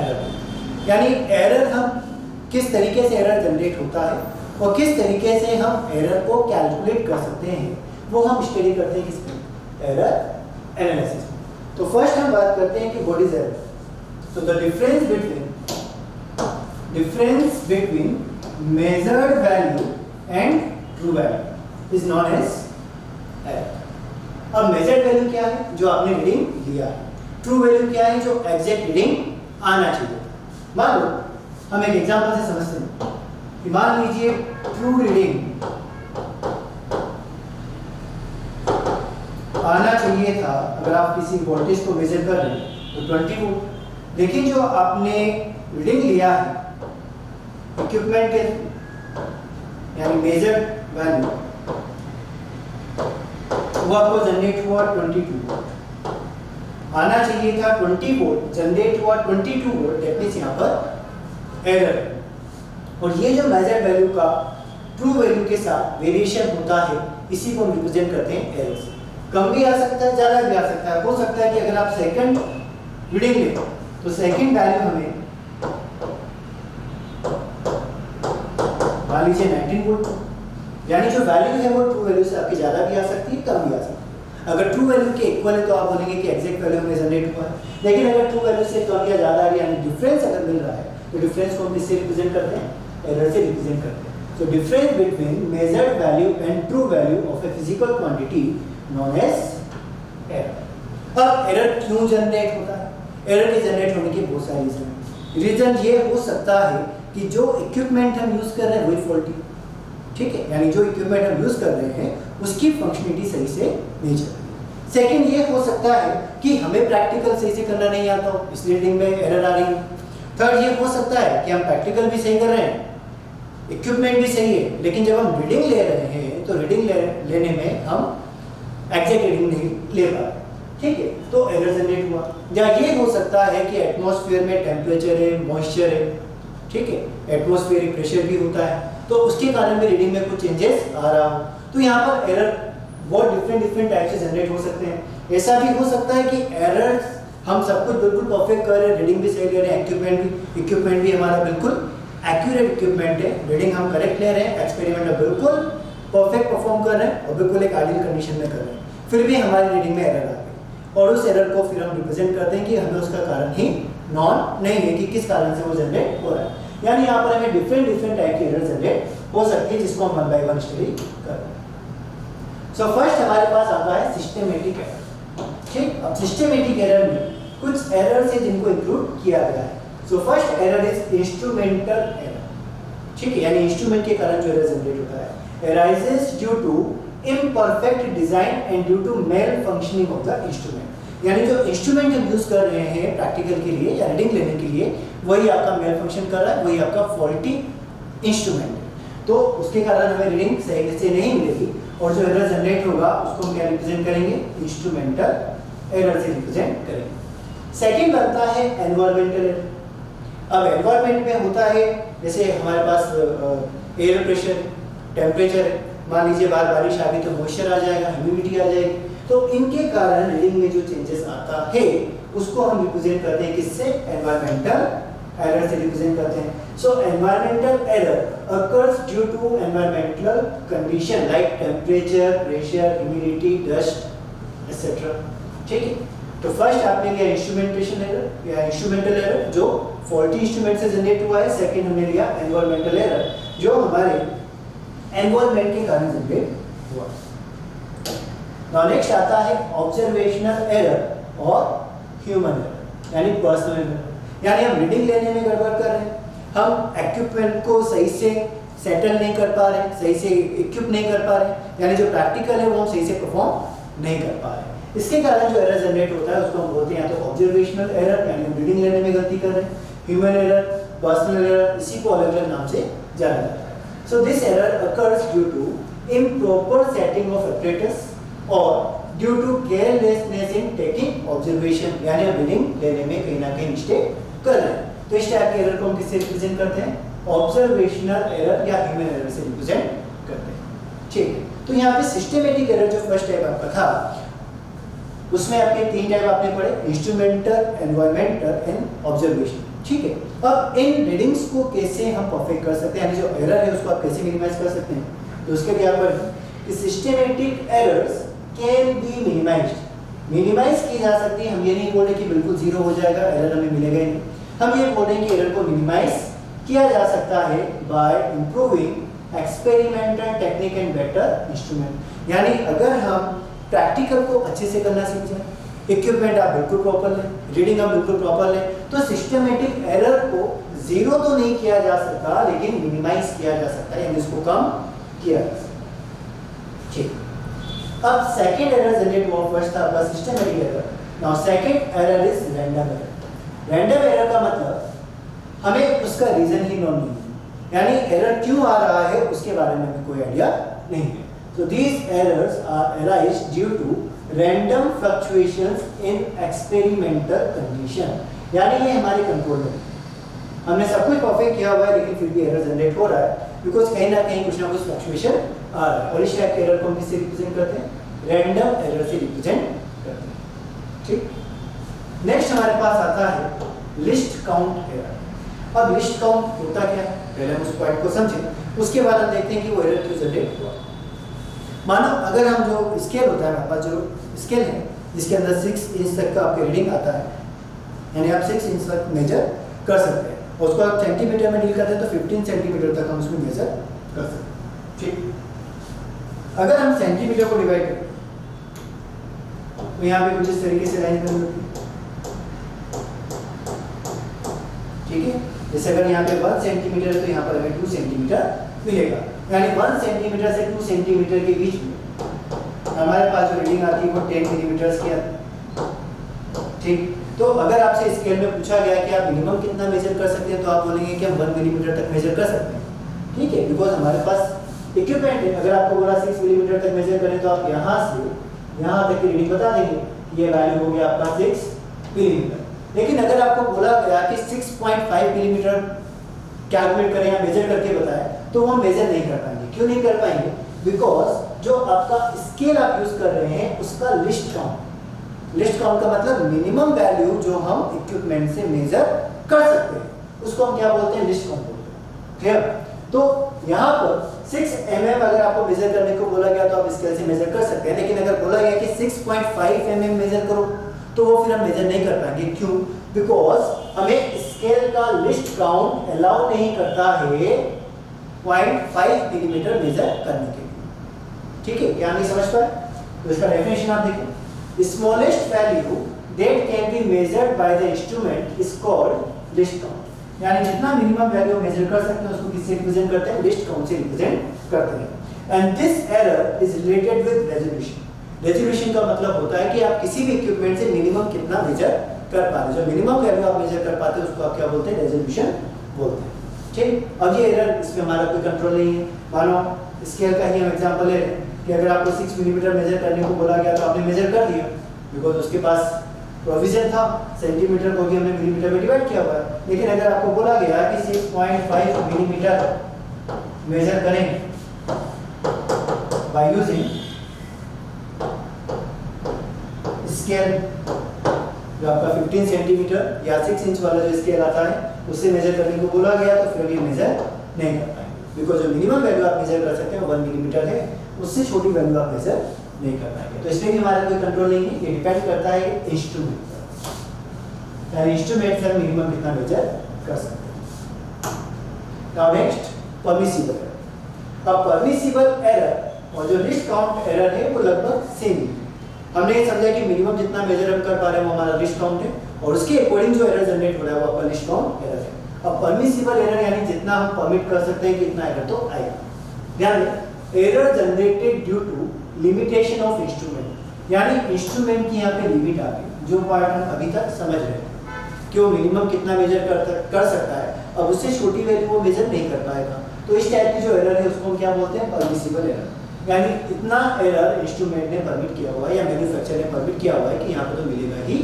एरर। यानी एरर, हम किस तरीके से एरर जनरेट होता है और किस तरीके से हम एरर को कैलकुलेट कर सकते हैं, वो हम स्टडी करते हैं किसमें, एरर एनालिसिस में। तो फर्स्ट हम बात करते हैं कि व्हाट इज एरर। तो the difference between measured value and true value is known as error. अब मेजर्ड वैल्यू क्या है, जो आपने रीडिंग लिया है, ट्रू वैल्यू क्या है, जो एग्जैक्ट रीडिंग आना चाहिए। मान लो हम एक एग्जांपल से समझते हैं कि मान लीजिए ट्रू रीडिंग आना चाहिए था, अगर आप किसी वोल्टेज को मेजर कर रहे हैं तो 20 वोल्ट, लेकिन जो आपने रीडिंग लिया है इक्विपमेंट के यानी मेजर्ड वैल्यू, वो आपको जनरेट हुआ 22 वोल्ट। आना चाहिए था 20 वोल्ट, जनरेट हुआ 22 वोल्ट, दैट मींस यहाँ पर एरर। और ये जो मेजर्ड वैल्यू का ट्रू वैल्यू के साथ वेरिएशन होता है, इसी को हम रिप्रेजेंट करते हैं एरर से। कम भी आ सकता है, ज़्यादा भी आ सकता है। हो सकता है कि अगर आप सेकंड रीडिंग लें तो सेकंड वैल्यू हमें मान लीजिए 19 वोल्ट, यानी जो वैल्यू है वो ट्रू वैल्यू से आपकी ज़्यादा भी आ सकती है, कम भी आ सकती है। अगर ट्रू वैल्यू के इक्वल है तो आप बोलेंगे कि एग्जैक्ट वैल्यू हमें जनरेट हुआ है, लेकिन अगर ट्रू वैल्यू से कम या ज़्यादा यानी डिफरेंस अगर मिल रहा है तो डिफरेंस को हम किससे रिप्रेजेंट करते हैं, एरर से रिप्रेजेंट करते हैं। So difference between measured value and true value of a physical quantity known as error। अब एरर क्यों जनरेट होता है, एरर के जनरेट होने के बहुत सारे रीजन ये हो सकता है कि जो इक्विपमेंट हम यूज कर रहे हैं वही फॉल्टी, ठीक है, यानी जो इक्विपमेंट हम यूज कर रहे हैं उसकी फंक्शनलिटी सही से नहीं चल रही। सेकेंड ये हो सकता है कि हमें प्रैक्टिकल सही से करना नहीं आता हो, इसलिए रीडिंग में एरर आ रही है। थर्ड ये हो सकता है कि हम प्रैक्टिकल भी सही कर रहे हैं, इक्विपमेंट भी सही है, लेकिन जब हम रीडिंग ले रहे हैं तो रीडिंग लेने में हम एग्जैक्ट रीडिंग नहीं ले पा रहे, ठीक है, तो एरर जनरेट हुआ। या ये हो सकता है कि एटमॉस्फेयर में टेम्परेचर है, मॉइस्चर है, ठीक है, एटमॉस्फेरिक प्रेशर भी होता है, तो उसके कारण भी रीडिंग में कुछ चेंजेस आ रहा हो। तो यहाँ पर एरर बहुत डिफरेंट टाइप से जनरेट हो सकते हैं। ऐसा भी हो सकता है कि एरर्स हम सब कुछ बिल्कुल परफेक्ट कर रहे हैं, रीडिंग भी सही ले रहे हैं, इक्विपमेंट भी हमारा बिल्कुल एक्यूरेट इक्विपमेंट है, रीडिंग हम करेक्ट ले रहे हैं, एक्सपेरिमेंट में बिल्कुल परफेक्ट परफॉर्म कर रहे हैं और बिल्कुल एक आइडियल कंडीशन में कर रहे हैं, फिर भी हमारी रीडिंग में एरर आ गई और उस एरर को फिर हम रिप्रेजेंट करते हैं कि हमें उसका कारण ही नॉन नहीं है कि किस कारण से वो जनरेट हो रहा है। यानी यहाँ पर हमें डिफरेंट टाइप की एरर जनरेट हो सकती है, जिसको हम 1 by 1 स्टडी कर रहे हैं। सो फर्स्ट हमारे पास आता है सिस्टमेटिक एरर, ठीक। अब सिस्टमेटिक एरर में कुछ एरर्स है जिनको इंक्लूड किया गया है। So first error is instrumental error, ठीक है, यानी इंस्ट्रूमेंट के कारण जो एरर जनरेट होता है, arises due to imperfect design and due to malfunctioning of the instrument. यानी जो इंस्ट्रूमेंट हम यूज कर रहे हैं प्रैक्टिकल के लिए या रीडिंग लेने के लिए, वही आपका मेल फंक्शन कर रहा है, वही आपका फॉल्टी इंस्ट्रूमेंट है, तो उसके कारण हमें रीडिंग सही से नहीं मिलेगी और जो एरर जनरेट होगा उसको हम क्या रिप्रेजेंट करेंगे, इंस्ट्रूमेंटल एरर से रिप्रेजेंट करेंगे। सेकंड बनता है एनवायरमेंटल एरर। अब एनवायरमेंट में होता है जैसे हमारे पास एयर प्रेशर, टेम्परेचर है, मान लीजिए बाहर बारिश आ गई तो मॉइस्चर आ जाएगा, ह्यूमिडिटी आ जाएगी, तो इनके कारण रीडिंग में जो चेंजेस आता है उसको हम रिप्रेजेंट करते हैं किससे, एनवायरमेंटल एरर से रिप्रेजेंट करते हैं। So environmental error occurs due to environmental condition like temperature, pressure, humidity, dust etcetera, ठीक है। तो फर्स्ट आपने लिया इंस्ट्रूमेंटेशन एरर या इंस्ट्रूमेंटल एरर जो फॉल्टी इंस्ट्रूमेंट से जनरेट हुआ है। सेकंड हमने लिया एनवायरमेंटल एरर जो हमारे एनवायरमेंट के कारण जनरेट हुआ। नाउ नेक्स्ट आता है ऑब्जर्वेशनल एरर और ह्यूमन एरर यानी पर्सनल एरर। यानी हम रीडिंग लेने में गड़बड़ कर रहे हैं, हम इक्विपमेंट को सही से सेटल नहीं कर पा रहे, सही से इक्विप नहीं कर पा रहे, यानी जो प्रैक्टिकल है वो हम सही से परफॉर्म नहीं कर पा रहे। इसके कारण जो एरर जनरेट होता है उसको हम बोलते हैं या तो ऑब्जर्वेशनल एरर यानी हम रीडिंग लेने में गलती कर रहे हैं, ह्यूमन एरर, पर्सनल एरर, इसी को अलग अलग नाम से जाना जाता है। So this error occurs due to improper setting of apparatus और due to carelessness in taking observation, यानी हम रीडिंग लेने में कहीं ना कहीं मिस्टेक कर रहे हैं। तो इस टाइप के एरर को हम किससे रिप्रेजेंट करते हैं, ऑब्जर्वेशनल एरर या ह्यूमन एरर से रिप्रेजेंट करते हैं, ठीक है। तो यहाँ पे सिस्टमेटिक एरर जो फर्स्ट टाइप आपका था उसमें आपके 3 टाइप आपने पढ़े, इंस्ट्रूमेंटल, एनवायरमेंटल एंड ऑब्जर्वेशन, ठीक है। अब इन रीडिंग्स को कैसे हम परफेक्ट कर सकते हैं, यानी जो एरर है उसको आप कैसे मिनिमाइज कर सकते हैं, तो उसके लिए आप पढ़ें कि systematic errors can be minimised. Minimise की जा सकती है, हम ये नहीं बोल रहे कि बिल्कुल जीरो हो जाएगा, एरर हमें मिलेगा ही नहीं, हम ये बोल रहे हैं कि एरर को मिनिमाइज किया जा सकता है by improving experimental technique and better instrument. यानी अगर हम प्रैक्टिकल को अच्छे से करना सीख जाए, इक्विपमेंट आप बिल्कुल प्रॉपर लें, रीडिंग आप बिल्कुल प्रॉपर लें, तो सिस्टमेटिक एरर को जीरो तो नहीं किया जा सकता लेकिन मिनिमाइज किया जा सकता है, यानी इसको कम किया जा सकता है, ठीक। अब सेकंड एरर जनरेट हुआ, फर्स्ट था आपका systematic error, now second error is random error. Random error का मतलब हमें उसका रीजन ही नॉन नहीं है, यानी एरर क्यों आ रहा है उसके बारे में हमें कोई आइडिया नहीं है। So these errors are arise due to random fluctuations in experimental condition, यानी ये हमारे कंट्रोल में, हमने सब कुछ परफेक्ट किया हुआ है लेकिन फिर भी एरर जनरेट हो रहा है बिकॉज कहीं ना कुछ फ्लक्चुएशन आ रहा है। और इस टाइप के एरर को हम किससे रिप्रेजेंट करते हैं, रैंडम एरर से रिप्रेजेंट करते हैं, ठीक। नेक्स्ट हमारे पास आता है लिस्ट काउंट एरर। अब लिस्ट काउंट होता क्या है, पहले हम उस पॉइंट को समझें, उसके बाद हम देखते हैं कि वो एरर क्यों जनरेट हुआ। मानो अगर हम जो स्केल होता है, हमारे पास जो स्केल है जिसके अंदर 6 इंच तक का आपके रीडिंग आता है, यानी आप 6 इंच तक मेजर कर सकते हैं, और उसको आप सेंटीमीटर में डील करते हैं तो 15 सेंटीमीटर तक हम उसमें मेजर कर सकते हैं, ठीक। अगर हम सेंटीमीटर को डिवाइड करें तो यहाँ पे कुछ इस तरीके से लाइन बनी होती है, ठीक है। जैसे अगर यहाँ पे 1 सेंटीमीटर है तो यहाँ पर हमें 2 सेंटीमीटर मिलेगा, यानी 1 सेंटीमीटर से 2 सेंटीमीटर के बीच में हमारे पास जो रीडिंग आती है वो 10 मिलीमीटर की आती है। ठीक, तो अगर आपसे स्केल में पूछा गया कि आप मिनिमम कितना मेजर कर सकते हैं तो आप बोलेंगे कि हम 1 मिलीमीटर तक मेजर कर सकते हैं। ठीक है, बिकॉज हमारे पास इक्विपमेंट है। अगर आपको बोला 6 मिलीमीटर तक मेजर करें तो आप यहाँ से यहाँ तक की रीडिंग बता देंगे। ये वैल्यू हो गया आपका 6 मिलीमीटर। लेकिन अगर आपको बोला गया कि 6.5 मिलीमीटर कैलकुलेट करें या मेजर करके बताएं तो वो मेजर नहीं कर पाएंगे। क्यों नहीं कर पाएंगे? बिकॉज जो आपका स्केल आप यूज कर रहे हैं उसका लिस्ट काउंट का मतलब मिनिमम वैल्यू जो हम इक्विपमेंट से मेजर कर सकते हैं उसको हम क्या बोलते हैं? लिस्ट काउंट बोलते हैं। क्लियर? तो यहाँ पर 6 mm अगर आपको मेजर करने को बोला गया तो आप स्केल से मेजर कर सकते हैं। लेकिन अगर बोला गया कि 6.5 mm मेजर करो तो वो फिर हम मेजर नहीं कर पाएंगे। क्यों? बिकॉज हमें स्केल का लिस्ट काउंट अलाउ नहीं करता है 0.5 मिलीमीटर मेजर करने के लिए। ठीक है, क्या नहीं समझ पाए? तो इसका डेफिनेशन आप देखिए, smallest value that can be measured by the instrument is called list count. यानी जितना मिनिमम वैल्यू मेजर कर सकते हैं उसको किससे रिप्रेजेंट करते हैं? लिस्ट काउंट से रिप्रेजेंट करते हैं। And this error is related with resolution. Resolution का मतलब होता है कि आप किसी भी इक्विपमेंट से मिनिमम कितना मेजर कर पाते हैं। जो मिनिमम वैल्यू आप मेजर कर पाते हैं उसको आप क्या बोलते हैं? रेजोल्यूशन बोलते हैं। ठीक, अब ये एरर, इसमें हमारा कोई कंट्रोल नहीं है। मानो स्केल का ही हम एग्जांपल ले रहे हैं कि अगर आपको 6 मिलीमीटर मेजर करने को बोला गया तो आपने मेजर कर दिया बिकॉज उसके पास प्रोविजन था, सेंटीमीटर को भी हमने मिलीमीटर में डिवाइड किया हुआ है। लेकिन अगर आपको बोला गया कि 6.5 मिलीमीटर मेजर करें बाय यूजिंग स्केल जो आपका 15 सेंटीमीटर या 6 इंच वाला जो स्केल आता है उससे मेजर करने को बोला गया तो फिर ये मेजर नहीं कर पाएंगे बिकॉज जो मिनिमम वैल्यू आप मेजर कर सकते हैं 1 मिलीमीटर है, उससे छोटी वैल्यू आप मेजर नहीं कर पाएंगे। तो इसमें भी हमारा कोई कंट्रोल नहीं है, ये डिपेंड करता है इंस्ट्रूमेंट पर। यानी इंस्ट्रूमेंट से हम मिनिमम कितना मेजर कर सकते हैं। Now next, permissible error. अब परमिसिबल एरर और जो लिस्ट काउंट एरर है वो लगभग सेम है। हमने ये समझा कि मिनिमम जितना मेजर हम कर पा रहे हैं वो हमारा लिस्ट काउंट है और उसके अकॉर्डिंग जो एरर जनरेट हो रहा है वो आपका लिस्ट काउंट एरर है। अब परमिसिबल एरर यानी जितना हम परमिट कर सकते हैं कि इतना एरर तो आएगा। ध्यान दें, error generated due to limitation of instrument, यानी इंस्ट्रूमेंट की यहाँ पे लिमिट आ गई। जो पार्ट हम अभी तक समझ रहे हैं कि वो मिनिमम कितना मेजर कर सकता है, अब उससे छोटी वैल्यू वो मेजर नहीं कर पाएगा। तो इस टाइप की जो एरर है उसको हम क्या बोलते हैं? Permissible error. यानी इतना एरर इंस्ट्रूमेंट ने परमिट किया हुआ है या मैन्युफैक्चरर ने परमिट किया हुआ है कि यहाँ पे तो मिलेगा ही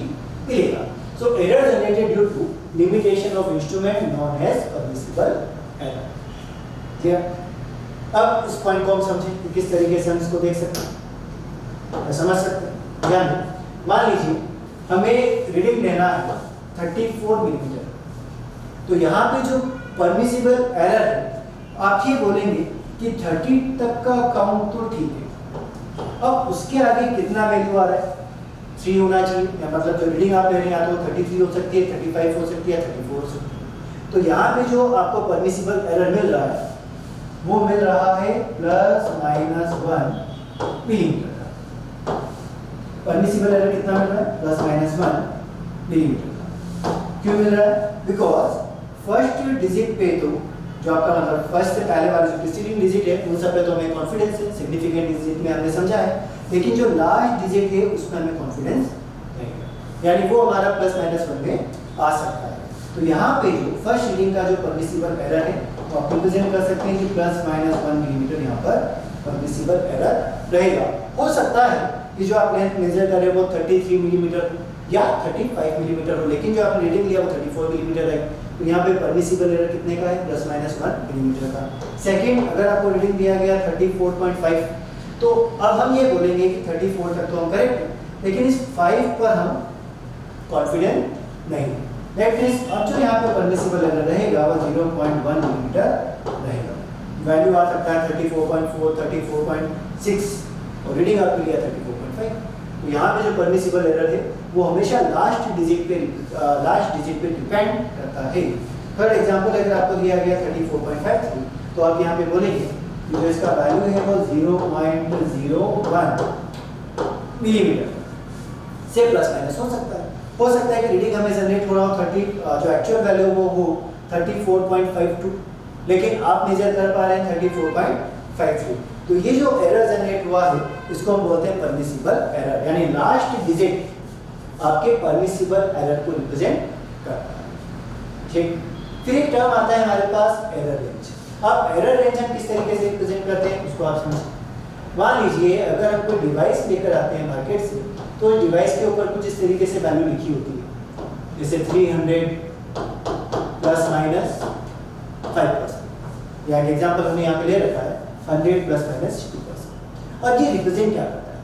मिलेगा। So error generated due to limitation of instrument known as permissible error. Clear? अब इस पॉइंट को हम समझें कि किस तरीके से हम इसको देख सकते हैं, समझ सकते हैं। यानी मान लीजिए हमें रीडिंग लेना है 34 मिलीमीटर, तो यहाँ पे जो परमिसिबल एरर है आप ये बोलेंगे कि 30 तक का काउंट तो ठीक है, अब उसके आगे कितना वैल्यू आ रहा है? 3 होना चाहिए, या मतलब जो रीडिंग आप ले रहे हैं या तो 33 हो सकती है, 35 हो सकती है, 34 हो सकती है। तो यहाँ पे जो आपको परमिसिबल एरर मिल रहा है वो मिल रहा है ±1 मिलीमीटर का। परमिसिबल एरर कितना मिल रहा है? ±1 मिलीमीटर का। क्यों मिल रहा है? बिकॉज फर्स्ट डिजिट पे तो जो आपका मतलब फर्स्ट से पहले वाले जो प्रीसीडिंग डिजिट है उन सब पे तो हमें कॉन्फिडेंस है, सिग्निफिकेंट डिजिट में हमने समझा है, लेकिन जो लास्ट डिजिट है उसमें हमें कॉन्फिडेंस नहीं है, यानी वो हमारा ±1 में आ सकता है। तो यहाँ पे जो फर्स्ट रीडिंग का जो परमिसिबल एरर है तो आप रिप्रेजेंट कर सकते हैं कि ±1 मिलीमीटर यहाँ पर परमिसिबल एरर रहेगा। हो सकता है कि जो आप लेंथ मेजर कर रहे हो वो 33 मिलीमीटर या 35 मिलीमीटर हो, लेकिन जो आपने रीडिंग लिया वो 34 मिलीमीटर है। तो यहाँ पे परमिसिबल एरर कितने का है? ±1 मिलीमीटर का। सेकंड, अगर आपको रीडिंग दिया गया 34.5, तो अब हम ये बोलेंगे कि 34 तक तो हम करेक्ट है, लेकिन इस 5 पर हम कॉन्फिडेंट नहीं है। दैट मींस अब जो यहाँ पे परमिसिबल एरर रहेगा वो 0.1 मिलीमीटर रहेगा। वैल्यू आ सकता है 34.4, 34.6 और रीडिंग आपके लिया 34.5। तो यहाँ पे जो परमिसिबल एरर है वो हमेशा लास्ट डिजिट पे डिपेंड करता है। थर्ड एग्जांपल, अगर आपको दिया गया 34.53 तो आप यहाँ पे बोलेंगे कि जो इसका वैल्यू है वो 0.01 मिलीमीटर से +- हो सकता है। हो सकता है कि रीडिंग हमें जनरेट हो रहा हो 30, जो एक्चुअल वैल्यू वो 34.52, लेकिन आप मेजर कर पा रहे हैं 34.53। फैक्टरी। तो ये जो एरर जनरेट हुआ है इसको हम बोलते हैं परमिसिबल एरर, यानी लास्ट डिजिट आपके परमिसिबल एरर को रिप्रेजेंट करता है। ठीक, फिर एक टर्म आता है हमारे पास एरर रेंज। अब एरर रेंज हम किस तरीके से रिप्रेजेंट करते हैं उसको आप समझिए। मान लीजिए अगर हम कोई डिवाइस लेकर आते हैं मार्केट से, तो डिवाइस के ऊपर कुछ इस तरीके से वैल्यू लिखी होती है, जैसे 300 प्लस माइनस 5%, या एग्जाम्पल हमने यहाँ पे ले रखा है 100 प्लस माइनस 2%। और ये रिप्रेजेंट क्या करता है?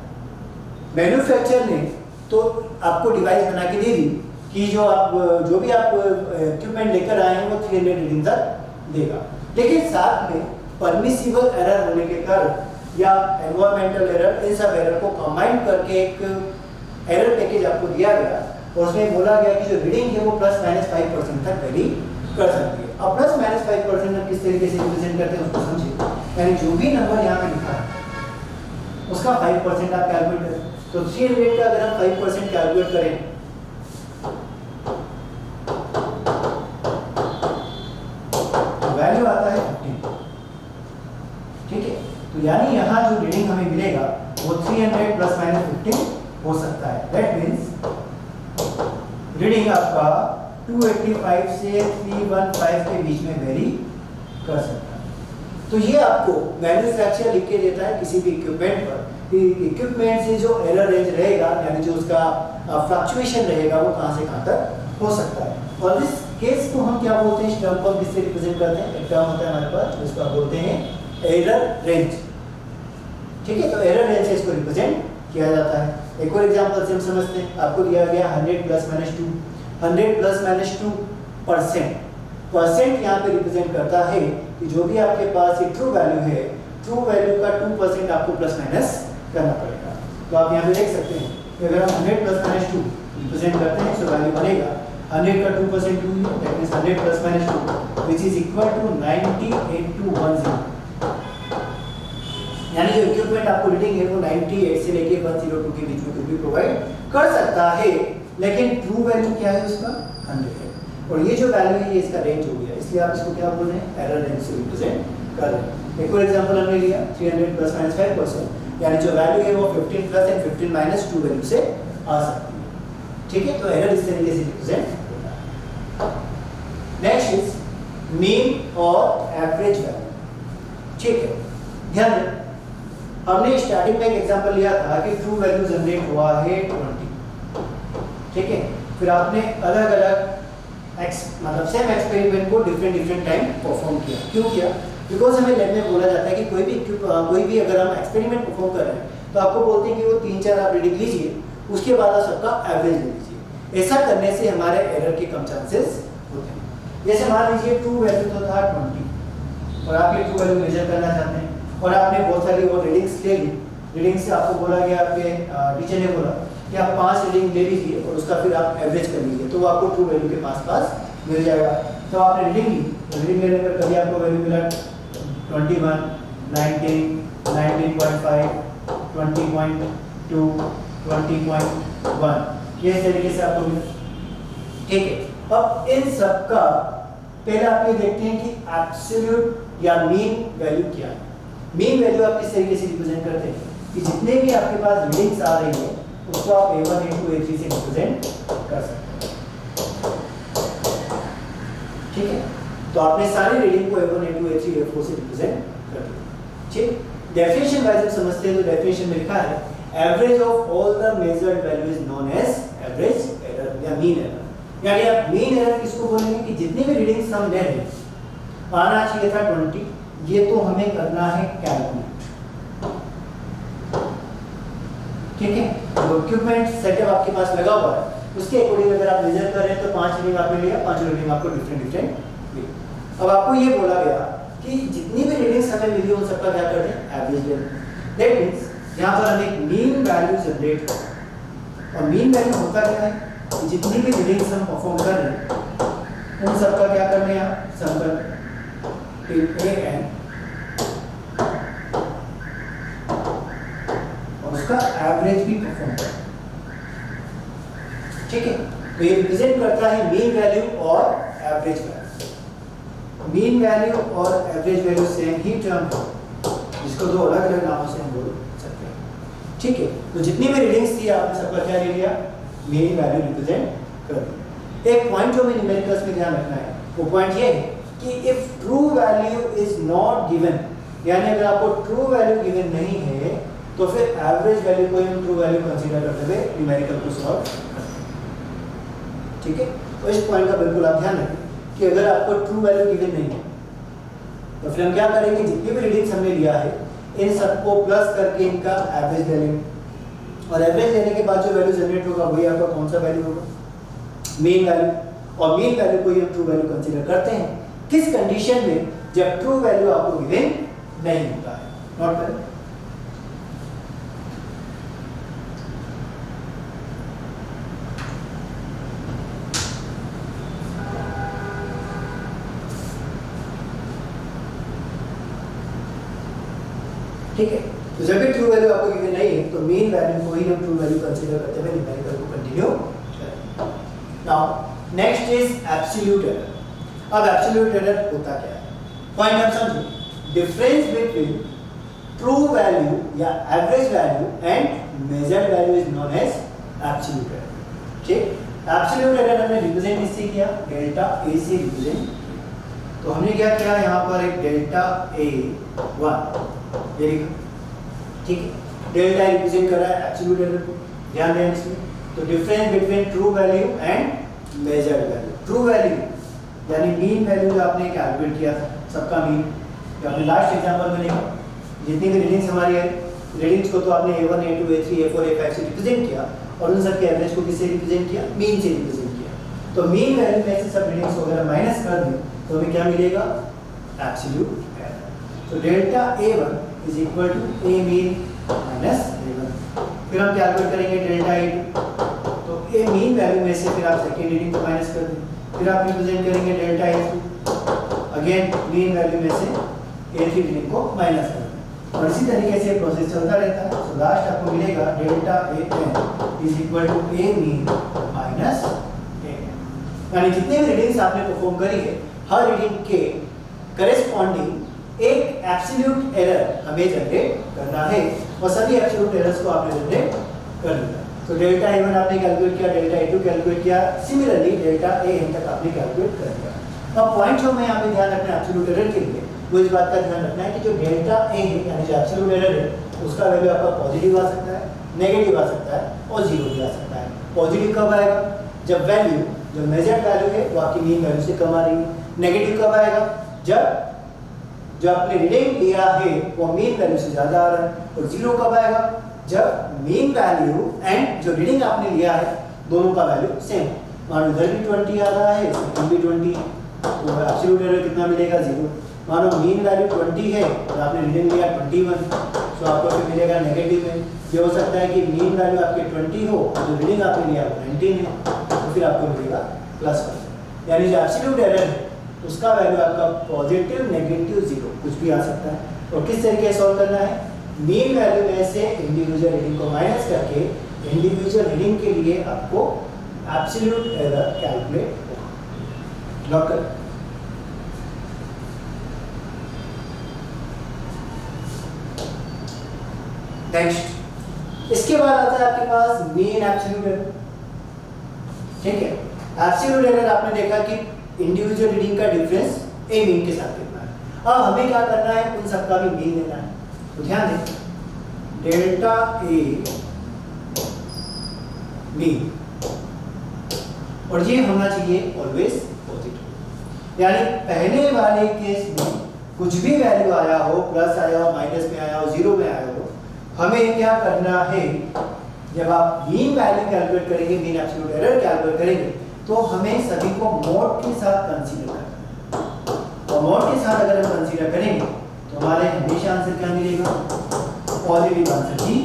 मैन्युफैक्चरर ने तो आपको डिवाइस बना के दे दी कि जो भी आप इक्विपमेंट लेकर आए हैं वो 300 रीडिंग तक देगा, लेकिन साथ में परमिसिबल एरर होने के कारण या एनवायरमेंटल एरर, इन सब एरर को कंबाइन करके एक एरर पैकेज आपको दिया गया और उसमें बोला गया कि जो रीडिंग है वो प्लस माइनस 5% तक वेरी कर सकती है। अब प्लस माइनस 5% हम किस तरीके से रिप्रेजेंट करते हैं उसको समझिए, यानी जो भी नंबर यहाँ पे लिखा है उसका 5% आप कैलकुलेट करें। तो 300 का अगर हम 5% कैलकुलेट करें वैल्यू आता है 15। ठीक है, तो यानी यहाँ जो रीडिंग हमें मिलेगा वो 300 प्लस माइनस 15 हो सकता है। दैट मीन्स रीडिंग आपका 285 से 315 के बीच में वेरी कर सकता है। तो ये आपको मैन्युफैक्चरर लिख के देता है किसी भी इक्विपमेंट पर कि इक्विपमेंट से जो एरर रेंज रहेगा, यानी जो उसका फ्लक्चुएशन रहेगा वो कहाँ से कहाँ तक हो सकता है। और इस केस को हम क्या बोलते हैं, इस टर्म को किससे रिप्रेजेंट करते हैं? एक टर्म होता है हमारे पास जिसको आप बोलते हैं एरर रेंज। ठीक है, तो एरर रेंज से इसको रिप्रेजेंट किया जाता है। एक और एग्जांपल से हम समझते हैं, आपको दिया गया 100 plus minus 2, 100 plus minus 2%। Percent यहाँ पे रिप्रेजेंट करता है कि जो भी आपके पास एक ट्रू वैल्यू है, ट्रू वैल्यू का 2% आपको प्लस माइनस करना पड़ेगा। तो आप यहाँ पे देख सकते हैं कि अगर हम 100 प्लस माइनस 2 रिप्रेजेंट करते हैं तो वैल्यू बनेगा 100 का 2% 2 है, that means 100 plus minus 2 which is equal to 98,210। यानी जो इक्विपमेंट आपको रीडिंग है वो 98 से लेके 102 के बीच में कुछ भी प्रोवाइड कर सकता है, लेकिन ट्रू वैल्यू क्या है उसका 100 है। और ये जो वैल्यू है ये इसका रेंज हो गया, इसलिए आप इसको क्या बोल रहे हैं, एरर रेंज से रिप्रेजेंट कर रहे हैं। एक और एग्जांपल हमने लिया 300 प्लस माइनस 5%, यानी जो वैल्यू है वो 15 प्लस एंड 15 माइनस 2 वैल्यू से आ सकती है। ठीक है, तो एरर इस तरीके से रिप्रेजेंट होता है। नेक्स्ट इज मीन और एवरेज वैल्यू। ठीक है, ध्यान दें, हमने स्टार्टिंग में एक एग्जांपल लिया था कि ट्रू वैल्यू जनरेट हुआ है 20। ठीक है, फिर आपने अलग अलग मतलब सेम एक्सपेरिमेंट को डिफरेंट टाइम परफॉर्म किया। क्यों किया? बिकॉज हमें लैब में बोला जाता है कि कोई भी अगर हम एक्सपेरिमेंट परफॉर्म कर रहे हैं तो आपको बोलते हैं कि वो 3-4 आप रीडिंग लीजिए, उसके बाद आप सबका एवरेज ले लीजिए। ऐसा करने से हमारे एरर के कम चांसेस होते हैं। जैसे मान लीजिए ट्रू वैल्यू तो था 20 और आप ये ट्रू वैल्यू मेजर करना चाहते हैं और आपने बहुत सारी वो रीडिंग्स ले ली। रीडिंग से आपको बोला गया, आपके टीचर ने बोला कि आप 5 रीडिंग ले लीजिए और उसका फिर आप एवरेज कर लीजिए, तो वो आपको ट्रू वैल्यू के पास मिल जाएगा। तो आपने रीडिंग ली, रीडिंग लेने पर कभी आपको वैल्यू मिला 21, 19, 19.5, 20.2, 20.1, ये तरीके से आपको मिला। ठीक है, अब इन सब का पहले आप ये देखते हैं कि एब्सोल्यूट या मीन वैल्यू क्या है। मीन वैल्यू आप किस तरीके से रिप्रेजेंट करते हैं कि जितने भी आपके पास रीडिंग्स आ रही है उसको आप A1, A2, A3 से रिप्रेजेंट कर सकते हैं। ठीक है, तो आपने सारी रीडिंग को A1, A2, A3, A4 से रिप्रेजेंट कर दिया। ठीक, डेफिनेशन वाइज हम समझते हैं, तो डेफिनेशन में लिखा है average of all the measured value is known as average error या मीन एरर। यानी आप मीन एरर किसको बोलेंगे कि जितनी भी रीडिंग्स हम ले रहे हैं, आना चाहिए था 20, ये तो हमें करना है कैलकुलेट। ठीक है, तो इक्विपमेंट सेटअप आपके पास लगा हुआ है, उसके अकॉर्डिंग अगर आप मेजर कर रहे हैं तो 5 रीडिंग आपने लिया, 5 रीडिंग आपको डिफरेंट मिली। अब आपको ये बोला गया कि जितनी भी रीडिंग्स हमें मिली उन सबका क्या करते हैं, एवरेज ले। दैट मींस यहाँ पर हम एक मीन वैल्यू जनरेट करें, और मीन वैल्यू होता क्या है कि जितनी भी रीडिंग्स हम परफॉर्म कर रहे हैं उन सबका क्या करना है, सम कर AN और उसका एवरेज भी परफॉर्म करना। ठीक है, तो ये रिप्रेजेंट करता है मीन वैल्यू और एवरेज वैल्यू। मीन वैल्यू और एवरेज वैल्यू सेम ही टर्म है, जिसको दो अलग अलग नामों से हम बोल सकते हैं। ठीक है, तो जितनी भी रीडिंग्स थी आपने सबका क्या ले लिया, मीन वैल्यू रिप्रेजेंट कर दिया। एक पॉइंट जो हमें न्यूमेरिकल्स में ध्यान रखना है, वो पॉइंट ये है कि if true value is not given, यानी अगर आपको ट्रू वैल्यू गिवन नहीं है तो फिर एवरेज वैल्यू को हम ट्रू वैल्यू कंसीडर करते हुए न्यूमेरिकल को सॉल्व करते हैं। ठीक है, तो इस पॉइंट का बिल्कुल आप ध्यान रखें कि अगर आपको ट्रू वैल्यू गिवन नहीं है तो फिर हम क्या करेंगे, जितनी भी रीडिंग्स हमने लिया है इन सबको प्लस करके इनका एवरेज ले लेंगे, और एवरेज लेने के बाद जो वैल्यू जनरेट होगा वही आपका कौन सा वैल्यू होगा, मीन वैल्यू। और मीन वैल्यू को ही हम ट्रू वैल्यू कंसीडर करते हैं किस कंडीशन में, जब ट्रू वैल्यू आपको गिवन नहीं होता है। नोट करें, ठीक है। तो जब भी ट्रू वैल्यू आपको गिवन नहीं है तो मीन वैल्यू को ही हम ट्रू वैल्यू कंसीडर करते हुए न्यूमेरिकल को कंटिन्यू करें। Now next is absolute error. अब एब्सोल्यूट एरर होता क्या है, पॉइंट आप समझो, डिफरेंस बिटवीन ट्रू वैल्यू या average value and measured value is known as absolute error. ठीक, एब्सोल्यूट एरर हमने रिप्रेजेंट इससे किया डेल्टा ए से रिप्रेजेंट, तो हमने क्या किया यहाँ पर एक डेल्टा ए 1, ठीक है, डेल्टा रिप्रेजेंट कर रहा है एब्सोल्यूट एरर को, ध्यान दें इसमें। तो difference between true value and measured value, true value यानी मीन वैल्यू जो आपने कैलकुलेट किया था सबका मीन, जो आपने लास्ट एग्जांपल में देखा, जितनी भी रीडिंग्स हमारी है, रीडिंग्स को तो आपने A1 A2 A3 A4 A5 से रिप्रेजेंट किया और उन सबके एवरेज को किससे रिप्रेजेंट किया, मीन से रिप्रेजेंट किया। तो मीन वैल्यू में से सब रीडिंग्स वगैरह माइनस कर दें तो हमें क्या मिलेगा, एब्सोल्यूट एरर। तो delta A1 is equal to A mean minus A1। फिर हम कैलकुलेट करेंगे डेल्टा A2, तो A mean वैल्यू में से फिर आप सेकेंड रीडिंग को माइनस कर दें, फिर आप रिप्रेजेंट करेंगे delta A2, again mean value में से A3 रीडिंग को माइनस कर दें, और इसी तरीके से प्रोसेस चलता रहता है। तो लास्ट आपको मिलेगा delta AN is equal to A mean minus AN। यानी जितने भी रीडिंग्स आपने परफॉर्म करी है हर रीडिंग के करेस्पॉन्डिंग एक एब्सोल्यूट एरर हमें जनरेट करना है, और सभी एब्सोल्यूट एरर्स को आपने जनरेट कर लिया। तो डेल्टा A1 आपने कैलकुलेट किया, डेल्टा A2 कैलकुलेट किया, सिमिलरली डेल्टा AN तक आपने कैलकुलेट कर लिया। अब पॉइंट जो हमें यहाँ पे ध्यान रखना है एब्सोल्यूट एरर के लिए, वो इस बात का ध्यान रखना है कि जो डेल्टा A है यानी जो एब्सोल्यूट एरर है उसका वैल्यू आपका पॉजिटिव आ सकता है, नेगेटिव आ सकता है और जीरो भी आ सकता है। पॉजिटिव कब आएगा, जब वैल्यू जो मेजर्ड वैल्यू है वो आपकी मीन वैल्यू से कम आ रही है। नेगेटिव कब आएगा, जब जो आपने रीडिंग लिया है वो मीन वैल्यू से ज्यादा आ रहा है। और जीरो कब आएगा, जब मीन वैल्यू एंड जो रीडिंग आपने लिया है दोनों का वैल्यू सेम, मानो इधर भी 20 आ रहा है इधर भी 20, तो एब्सोल्यूट एरर कितना मिलेगा, जीरो। मानो मीन वैल्यू 20 है और आपने रीडिंग लिया 21, तो आपको फिर मिलेगा नेगेटिव में। ये हो सकता है कि मीन वैल्यू आपके 20 हो और जो रीडिंग आपने लिया वो 19 है, तो फिर आपको मिलेगा +1। यानी जो एब्सोल्यूट एरर है उसका वैल्यू आपका पॉजिटिव, नेगेटिव, जीरो कुछ भी आ सकता है। और किस तरीके से सॉल्व करना है, मीन वैल्यू में से इंडिविजुअल रीडिंग को माइनस करके इंडिविजुअल रीडिंग के लिए आपको एब्सोल्यूट एरर कैलकुलेट होगा। नोट कर, नेक्स्ट इसके बाद आता है आपके पास मीन एब्सोल्यूट एरर। ठीक है, एब्सोल्यूट एरर आपने देखा कि इंडिविजुअल रीडिंग का डिफरेंस ए मीन के साथ कितना है। अब हमें क्या करना है, उन सबका भी मीन लेना है। तो ध्यान दें, डेल्टा ए मीन, और ये होना चाहिए ऑलवेज पॉजिटिव। यानी पहले वाले केस में कुछ भी वैल्यू आया हो, प्लस आया हो, माइनस में आया हो, जीरो में आया हो, हमें क्या करना है, जब आप मीन वैल्यू कैलकुलेट करेंगे, मीन एब्सोल्यूट एरर कैलकुलेट करेंगे, तो हमें सभी को मोड के साथ कंसीडर करना है। और मोड के साथ अगर हम कंसीडर करेंगे तो हमारे हमेशा आंसर क्या मिलेगा, positive answer he.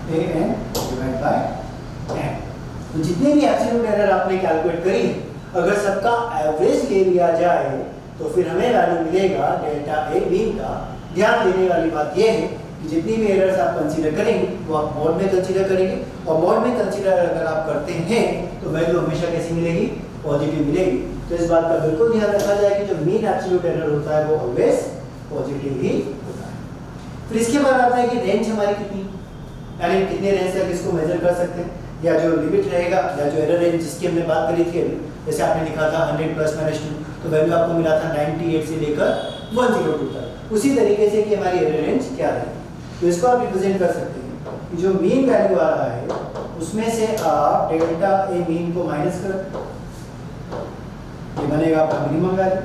AN divide by N। तो जितने भी एब्सोल्यूट एरर आपने कैलकुलेट करी, अगर सबका एवरेज ले लिया जाए तो फिर हमें वैल्यू मिलेगा डेल्टा ए मीन का। ध्यान देने वाली बात यह है कि जितनी भी एरर्स आप कंसीडर करेंगे वो आप मॉड में कंसीडर करेंगे, और मॉड में कंसीडर अगर आप करते हैं तो वैल्यू हमेशा कैसी मिलेगी, पॉजिटिव मिलेगी। तो इस बात का बिल्कुल ध्यान रखा जाए कि जो मीन एब्सोल्यूट एरर होता है वो ऑलवेज पॉजिटिव ही होता है। फिर इसके बाद आता है कि रेंज हमारी कितनी, यानी कितने रेंज तक इसको मेजर कर सकते हैं, या जो लिमिट रहेगा या जो एरर रेंज जिसकी हमने बात करी थी अभी, जैसे आपने लिखा था 100 ± 2, तो वैल्यू आपको मिला था 98 से लेकर 102 तक। उसी तरीके से कि हमारी एरर रेंज क्या रहेगी, तो इसको आप रिप्रेजेंट कर सकते हैं कि जो मीन वैल्यू आ रहा है उसमें से आप डेल्टा ए मीन को माइनस कर, ये बनेगा आपका minimum value.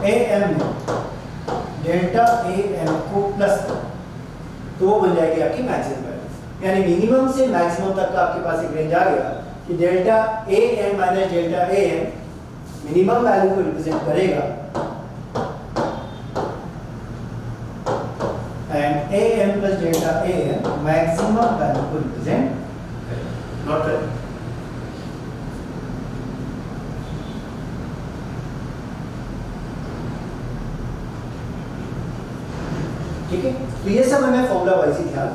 A m delta a m को प्लस कर, तो वो बन जाएगी आपकी मैक्सिमम वैल्यू। यानी मिनिमम से मैक्सिमम तक का आपके पास एक रेंज आ गया कि delta a m minus delta a m minimum value को रिप्रेजेंट करेगा, and a m plus delta a m maximum value को रिप्रेजेंट करेगा। नोट करें, ठीक है। तो ये सब हमें फॉर्मूला वाइज ही ध्यान।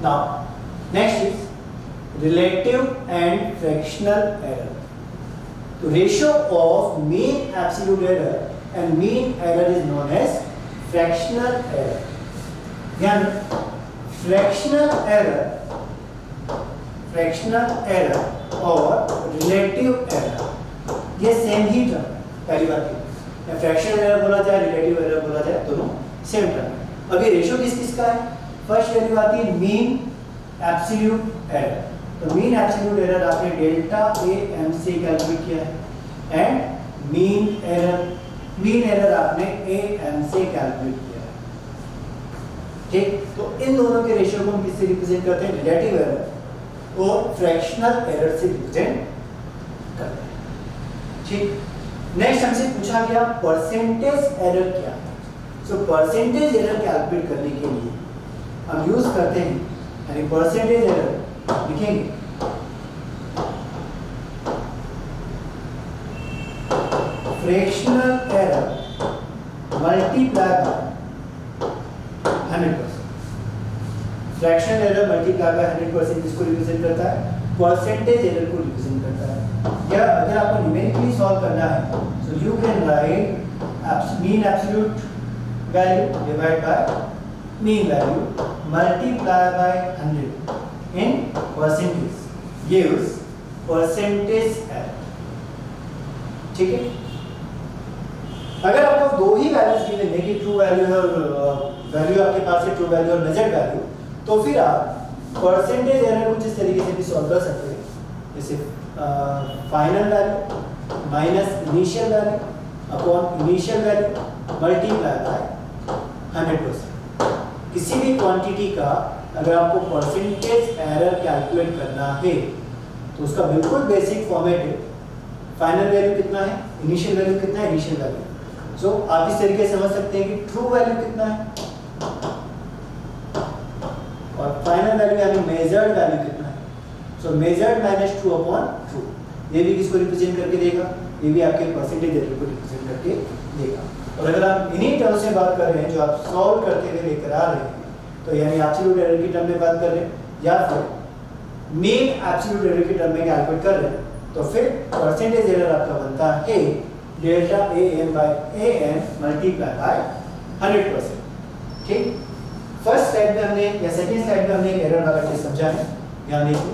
Now next is relative and fractional error. तो ratio of mean absolute error and mean error is known as fractional error. ध्यान, फ्रैक्शनल एरर और रिलेटिव एरर ये सेम ही टर्म है। पहली बात ये, फ्रैक्शनल एरर बोला जाए, रिलेटिव एरर बोला जाए, दोनों सेम टर्म है। अभी रेशियो किस किस का है? फर्स्ट वैल्यू आती है मीन एब्सोल्यूट एरर। तो मीन एब्सोल्यूट एरर आपने डेल्टा ए एम से कैलकुलेट किया है, एंड मीन एरर आपने ए एम से कैलकुलेट किया है, ठीक। तो इन दोनों के रेशियो को हम किससे रिप्रेजेंट करते हैं? रिलेटिव एरर और फ्रैक्शनल एरर से रिप्रेजेंट करते हैं, ठीक। नेक्स्ट हमसे पूछा गया परसेंटेज एरर क्या है। सो परसेंटेज एरर कैलकुलेट करने के लिए हम यूज करते हैं, यानी परसेंटेज एरर लिखेंगे fractional error multiply by 100%। Fractional error multiply by 100% किसको रिप्रेजेंट करता है? परसेंटेज एरर को रिप्रेजेंट करता है। या अगर आपको न्यूमेरिकली सॉल्व करना है, so you can write mean absolute value divided by mean value multiply by 100 in percentage gives percentage error, ठीक है। अगर आपको दो ही वैल्यूज गिवन है कि ट्रू वैल्यू है और वैल्यू आपके पास है ट्रू वैल्यू और मेजर्ड वैल्यू, तो फिर आप परसेंटेज एरर कुछ इस तरीके से भी सॉल्व कर सकते हैं, जैसे final value minus initial value upon initial value multiply by 100%। किसी भी क्वांटिटी का अगर आपको परसेंटेज एरर कैलकुलेट करना है तो उसका बिल्कुल बेसिक फॉर्मेट है, फाइनल वैल्यू कितना है, इनिशियल वैल्यू कितना है, इनिशियल वैल्यू। सो आप इस तरीके से समझ सकते हैं कि ट्रू वैल्यू कितना है और फाइनल वैल्यू यानी मेजर्ड वैल्यू कितना है। So measured minus true upon true, ये भी किसको रिप्रेजेंट करके देगा? ये भी आपके परसेंटेज एरर को रिप्रेजेंट करके देगा। और अगर आप इन्हीं टर्म से बात कर रहे हैं जो आप सॉल्व करते हुए लेकर आ रहे हैं, तो यानी एब्सोल्यूट एरर की टर्म में बात कर रहे हैं या फिर मीन एब्सोल्यूट एरर की टर्म में कैलकुलेट कर रहे हैं, तो फिर परसेंटेज एरर आपका बनता है delta a m by a n multiply by 100%, ठीक। फर्स्ट स्लाइड में हमने या सेकंड स्लाइड में हमने एक एरर वाला केस समझा है, ध्यान दीजिए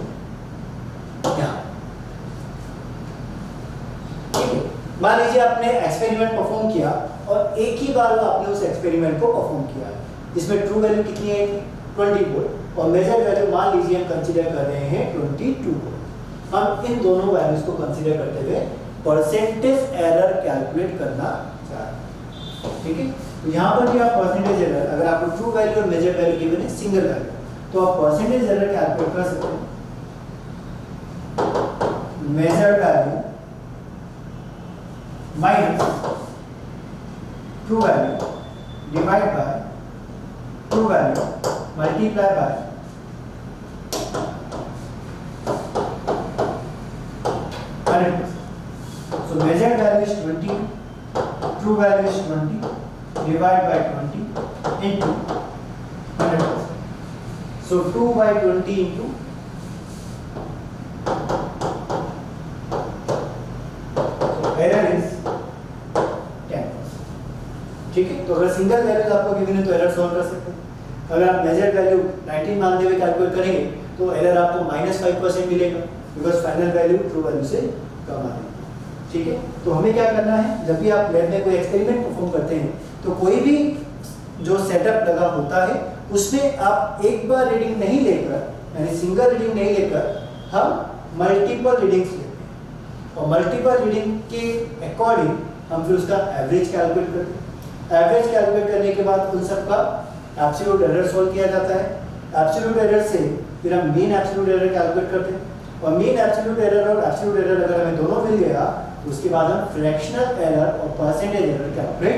यहाँ, ठीक है। मान लीजिए आपने एक्सपेरिमेंट परफॉर्म किया और एक ही बार आपने उस एक्सपेरिमेंट को परफॉर्म किया, इसमें ट्रू वैल्यू कितनी आई थी? 20 वोल्ट, और मेजर वैल्यू मान लीजिए हम कंसीडर कर रहे हैं 22 वोल्ट। हम इन दोनों वैल्यूज को कंसीडर करते हुए परसेंटेज एरर कैलकुलेट करना चाह रहे हैं, ठीक है। तो यहाँ पर भी आप परसेंटेज एरर, अगर आपको ट्रू वैल्यू और मेजर वैल्यू गिवन है सिंगल वैल्यू, तो आप परसेंटेज एरर कैलकुलेट कर सकते हैं। Measure value minus true value divide by true value multiply by 100%. So measured value is 20, true value is 20, divide by 20 into 100%. So 2 by 20 into error is 10%. ठीक है, तो अगर single values आपको given है तो एरर सॉल्व कर सकते हैं. अगर आप मेजर्ड वैल्यू 19 मानते हुए कैलकुलेट करेंगे तो एरर आपको -5% मिलेगा, because final value true value से कम आ रही है. ठीक है, तो हमें क्या करना है, जब भी आप लैब में कोई एक्सपेरिमेंट परफॉर्म करते हैं तो कोई भी जो सेटअप लगा होता है उसमें आप एक बार रीडिंग नहीं लेकर, यानी सिंगल रीडिंग नहीं लेकर हम मल्टीपल रीडिंग्स लेते हैं और मल्टीपल रीडिंग के अकॉर्डिंग हम फिर उसका एवरेज कैलकुलेट करते हैं. एवरेज कैलकुलेट करने के बाद उन सब का एब्सोल्यूट एरर सॉल्व किया जाता है. एब्सोल्यूट एरर से फिर हम मीन एब्सोल्यूट एरर कैलकुलेट करते हैं और मीन एब्सोल्यूट एरर और एब्सोल्यूट एरर अगर हमें दोनों मिल गया तो उसके बाद हम फ्रैक्शनल एरर और परसेंटेज एरर कैलकुलेट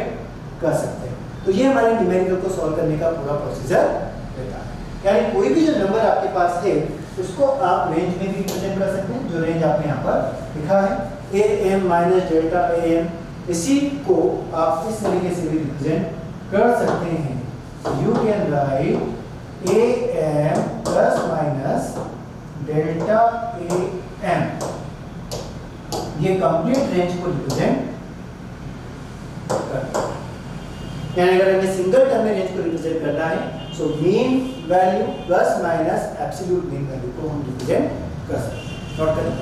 कर सकते हैं. तो ये हमारे न्यूमेरिकल को सॉल्व करने का पूरा प्रोसीजर रहता है. यानी कोई भी जो नंबर आपके पास है उसको आप रेंज में भी रिप्रेजेंट कर सकते हैं, जो रेंज आपने यहाँ पर लिखा है am माइनस डेल्टा am, इसी को आप इस तरीके से भी रिप्रेजेंट कर सकते हैं. You can write am plus minus delta am. ये कंप्लीट रेंज को रिप्रेजेंट करता है. यानी अगर हमें सिंगल टर्म में रेंज को रिप्रेजेंट करना है so mean value plus minus absolute mean value को हम रिप्रेजेंट कर सकते हैं. नोट करें.